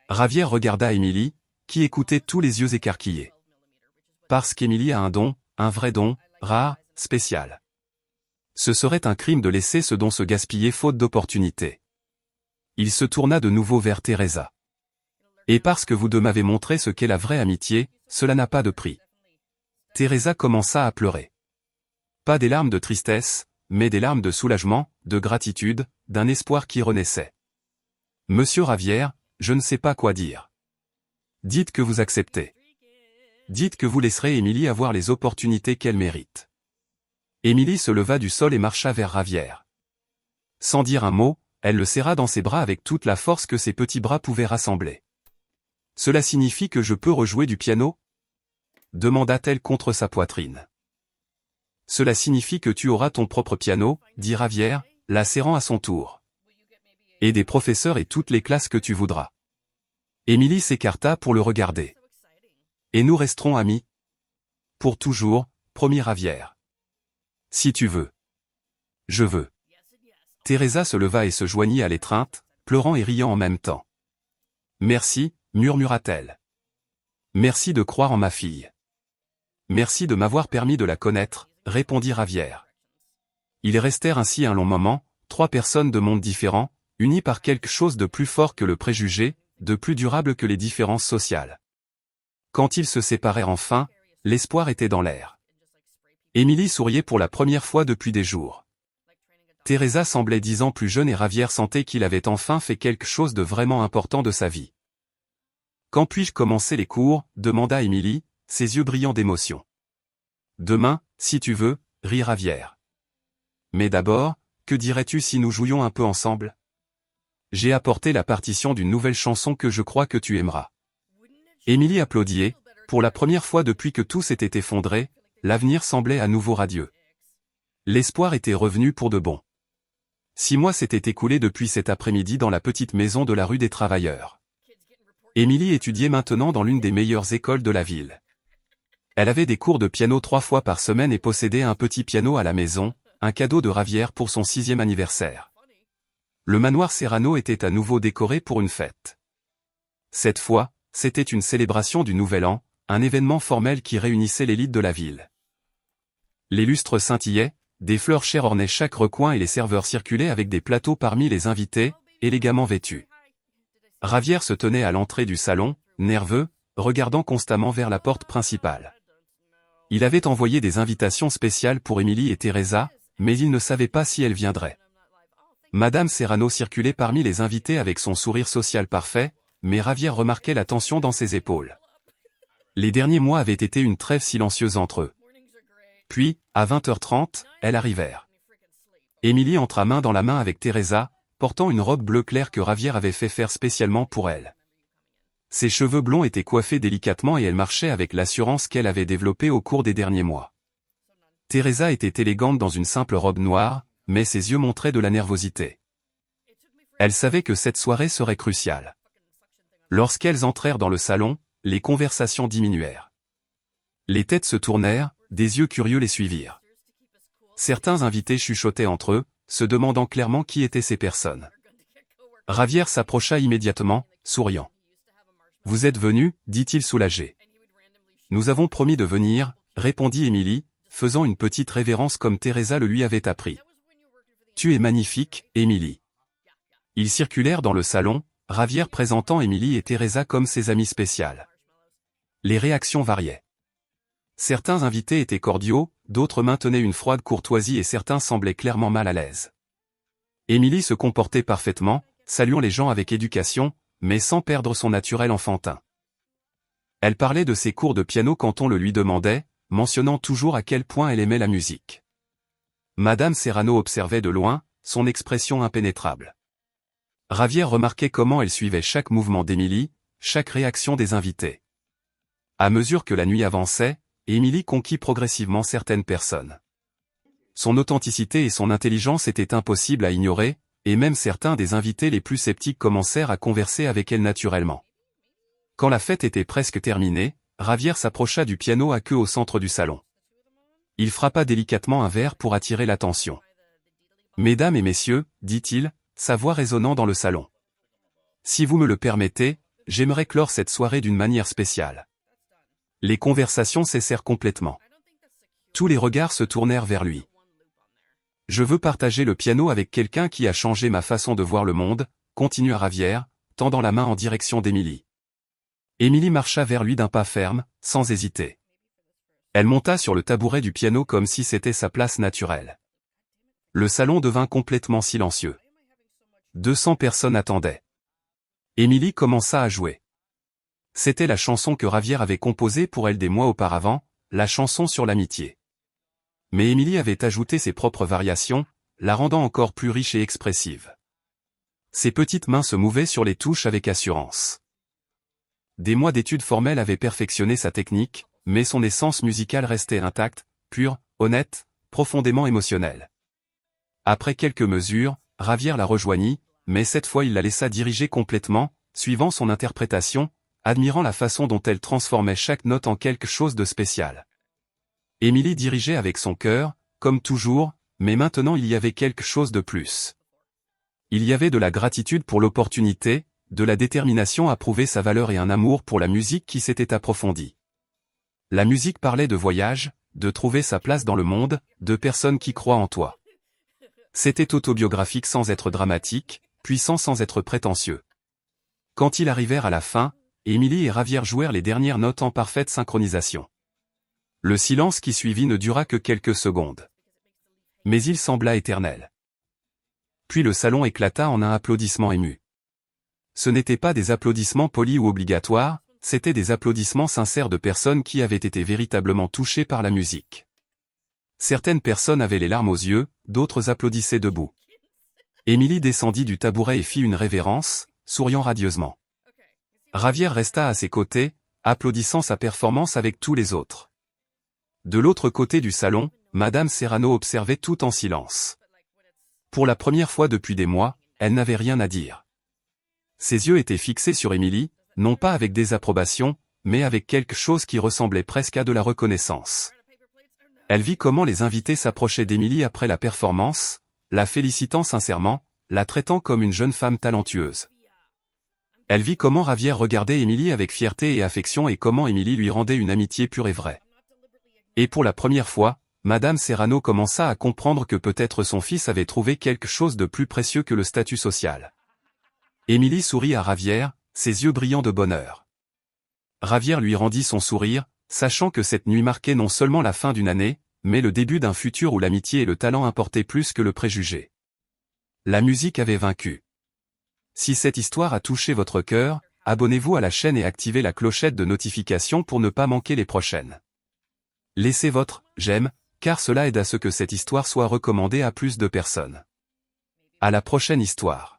Javier regarda Émilie, qui écoutait tous les yeux écarquillés. Parce qu'Émilie a un don, un vrai don, rare, spécial. Ce serait un crime de laisser ce don se gaspiller faute d'opportunité. Il se tourna de nouveau vers Teresa. Et parce que vous deux m'avez montré ce qu'est la vraie amitié, cela n'a pas de prix. Teresa commença à pleurer. Pas des larmes de tristesse, mais des larmes de soulagement, de gratitude, d'un espoir qui renaissait. Monsieur Javier, je ne sais pas quoi dire. Dites que vous acceptez. Dites que vous laisserez Émilie avoir les opportunités qu'elle mérite. Émilie se leva du sol et marcha vers Javier. Sans dire un mot, elle le serra dans ses bras avec toute la force que ses petits bras pouvaient rassembler. Cela signifie que je peux rejouer du piano? Demanda-t-elle contre sa poitrine. Cela signifie que tu auras ton propre piano, dit Javier, la serrant à son tour. Et des professeurs et toutes les classes que tu voudras. Émilie s'écarta pour le regarder. Et nous resterons amis? Pour toujours, promit Javier. Si tu veux. Je veux. Teresa se leva et se joignit à l'étreinte, pleurant et riant en même temps. Merci, murmura-t-elle. Merci de croire en ma fille. Merci de m'avoir permis de la connaître, répondit Javier. Ils restèrent ainsi un long moment, trois personnes de mondes différents, unies par quelque chose de plus fort que le préjugé, de plus durable que les différences sociales. Quand ils se séparèrent enfin, l'espoir était dans l'air. Émilie souriait pour la première fois depuis des jours. Teresa semblait 10 ans plus jeune et Javier sentait qu'il avait enfin fait quelque chose de vraiment important de sa vie. Quand puis-je commencer les cours? Demanda Émilie, ses yeux brillants d'émotion. Demain, si tu veux, rit Javier. Mais d'abord, que dirais-tu si nous jouions un peu ensemble? J'ai apporté la partition d'une nouvelle chanson que je crois que tu aimeras. Émilie applaudit. Pour la première fois depuis que tout s'était effondré, l'avenir semblait à nouveau radieux. L'espoir était revenu pour de bon. 6 mois s'étaient écoulés depuis cet après-midi dans la petite maison de la rue des Travailleurs. Émilie étudiait maintenant dans l'une des meilleures écoles de la ville. Elle avait des cours de piano 3 fois par semaine et possédait un petit piano à la maison, un cadeau de Javier pour son 6e anniversaire. Le manoir Serrano était à nouveau décoré pour une fête. Cette fois, c'était une célébration du Nouvel An, un événement formel qui réunissait l'élite de la ville. Les lustres scintillaient, des fleurs chères ornaient chaque recoin et les serveurs circulaient avec des plateaux parmi les invités, élégamment vêtus. Javier se tenait à l'entrée du salon, nerveux, regardant constamment vers la porte principale. Il avait envoyé des invitations spéciales pour Émilie et Teresa, mais il ne savait pas si elles viendraient. Madame Serrano circulait parmi les invités avec son sourire social parfait, mais Javier remarquait la tension dans ses épaules. Les derniers mois avaient été une trêve silencieuse entre eux. Puis, à 20h30, elles arrivèrent. Émilie entra main dans la main avec Teresa, portant une robe bleu clair que Javier avait fait faire spécialement pour elle. Ses cheveux blonds étaient coiffés délicatement et elle marchait avec l'assurance qu'elle avait développée au cours des derniers mois. Teresa était élégante dans une simple robe noire, mais ses yeux montraient de la nervosité. Elle savait que cette soirée serait cruciale. Lorsqu'elles entrèrent dans le salon, les conversations diminuèrent. Les têtes se tournèrent, des yeux curieux les suivirent. Certains invités chuchotaient entre eux, se demandant clairement qui étaient ces personnes. Javier s'approcha immédiatement, souriant. « Vous êtes venu ?» dit-il soulagé. « Nous avons promis de venir » répondit Émilie, faisant une petite révérence comme Teresa le lui avait appris. « Tu es magnifique, Émilie. » Ils circulèrent dans le salon, Javier présentant Émilie et Teresa comme ses amies spéciales. Les réactions variaient. Certains invités étaient cordiaux, d'autres maintenaient une froide courtoisie et certains semblaient clairement mal à l'aise. Émilie se comportait parfaitement, saluant les gens avec éducation, mais sans perdre son naturel enfantin. Elle parlait de ses cours de piano quand on le lui demandait, mentionnant toujours à quel point elle aimait la musique. Madame Serrano observait de loin, son expression impénétrable. Javier remarquait comment elle suivait chaque mouvement d'Émilie, chaque réaction des invités. À mesure que la nuit avançait, Émilie conquit progressivement certaines personnes. Son authenticité et son intelligence étaient impossibles à ignorer, et même certains des invités les plus sceptiques commencèrent à converser avec elle naturellement. Quand la fête était presque terminée, Javier s'approcha du piano à queue au centre du salon. Il frappa délicatement un verre pour attirer l'attention. « Mesdames et messieurs, dit-il, sa voix résonnant dans le salon. Si vous me le permettez, j'aimerais clore cette soirée d'une manière spéciale. » Les conversations cessèrent complètement. Tous les regards se tournèrent vers lui. « Je veux partager le piano avec quelqu'un qui a changé ma façon de voir le monde », continua Javier, tendant la main en direction d'Émilie. Émilie marcha vers lui d'un pas ferme, sans hésiter. Elle monta sur le tabouret du piano comme si c'était sa place naturelle. Le salon devint complètement silencieux. 200 personnes attendaient. Émilie commença à jouer. C'était la chanson que Javier avait composée pour elle des mois auparavant, la chanson sur l'amitié. Mais Émilie avait ajouté ses propres variations, la rendant encore plus riche et expressive. Ses petites mains se mouvaient sur les touches avec assurance. Des mois d'études formelles avaient perfectionné sa technique, mais son essence musicale restait intacte, pure, honnête, profondément émotionnelle. Après quelques mesures, Javier la rejoignit, mais cette fois il la laissa diriger complètement, suivant son interprétation, admirant la façon dont elle transformait chaque note en quelque chose de spécial. Émilie dirigeait avec son cœur, comme toujours, mais maintenant il y avait quelque chose de plus. Il y avait de la gratitude pour l'opportunité, de la détermination à prouver sa valeur et un amour pour la musique qui s'était approfondi. La musique parlait de voyage, de trouver sa place dans le monde, de personnes qui croient en toi. C'était autobiographique sans être dramatique, puissant sans être prétentieux. Quand ils arrivèrent à la fin, Émilie et Javier jouèrent les dernières notes en parfaite synchronisation. Le silence qui suivit ne dura que quelques secondes. Mais il sembla éternel. Puis le salon éclata en un applaudissement ému. Ce n'étaient pas des applaudissements polis ou obligatoires, c'étaient des applaudissements sincères de personnes qui avaient été véritablement touchées par la musique. Certaines personnes avaient les larmes aux yeux, d'autres applaudissaient debout. Émilie descendit du tabouret et fit une révérence, souriant radieusement. Javier resta à ses côtés, applaudissant sa performance avec tous les autres. De l'autre côté du salon, Madame Serrano observait tout en silence. Pour la première fois depuis des mois, elle n'avait rien à dire. Ses yeux étaient fixés sur Émilie, non pas avec désapprobation, mais avec quelque chose qui ressemblait presque à de la reconnaissance. Elle vit comment les invités s'approchaient d'Émilie après la performance, la félicitant sincèrement, la traitant comme une jeune femme talentueuse. Elle vit comment Javier regardait Émilie avec fierté et affection et comment Émilie lui rendait une amitié pure et vraie. Et pour la première fois, Madame Serrano commença à comprendre que peut-être son fils avait trouvé quelque chose de plus précieux que le statut social. Émilie sourit à Javier, ses yeux brillants de bonheur. Javier lui rendit son sourire, sachant que cette nuit marquait non seulement la fin d'une année, mais le début d'un futur où l'amitié et le talent importaient plus que le préjugé. La musique avait vaincu. Si cette histoire a touché votre cœur, abonnez-vous à la chaîne et activez la clochette de notification pour ne pas manquer les prochaines. Laissez votre « j'aime » car cela aide à ce que cette histoire soit recommandée à plus de personnes. À la prochaine histoire.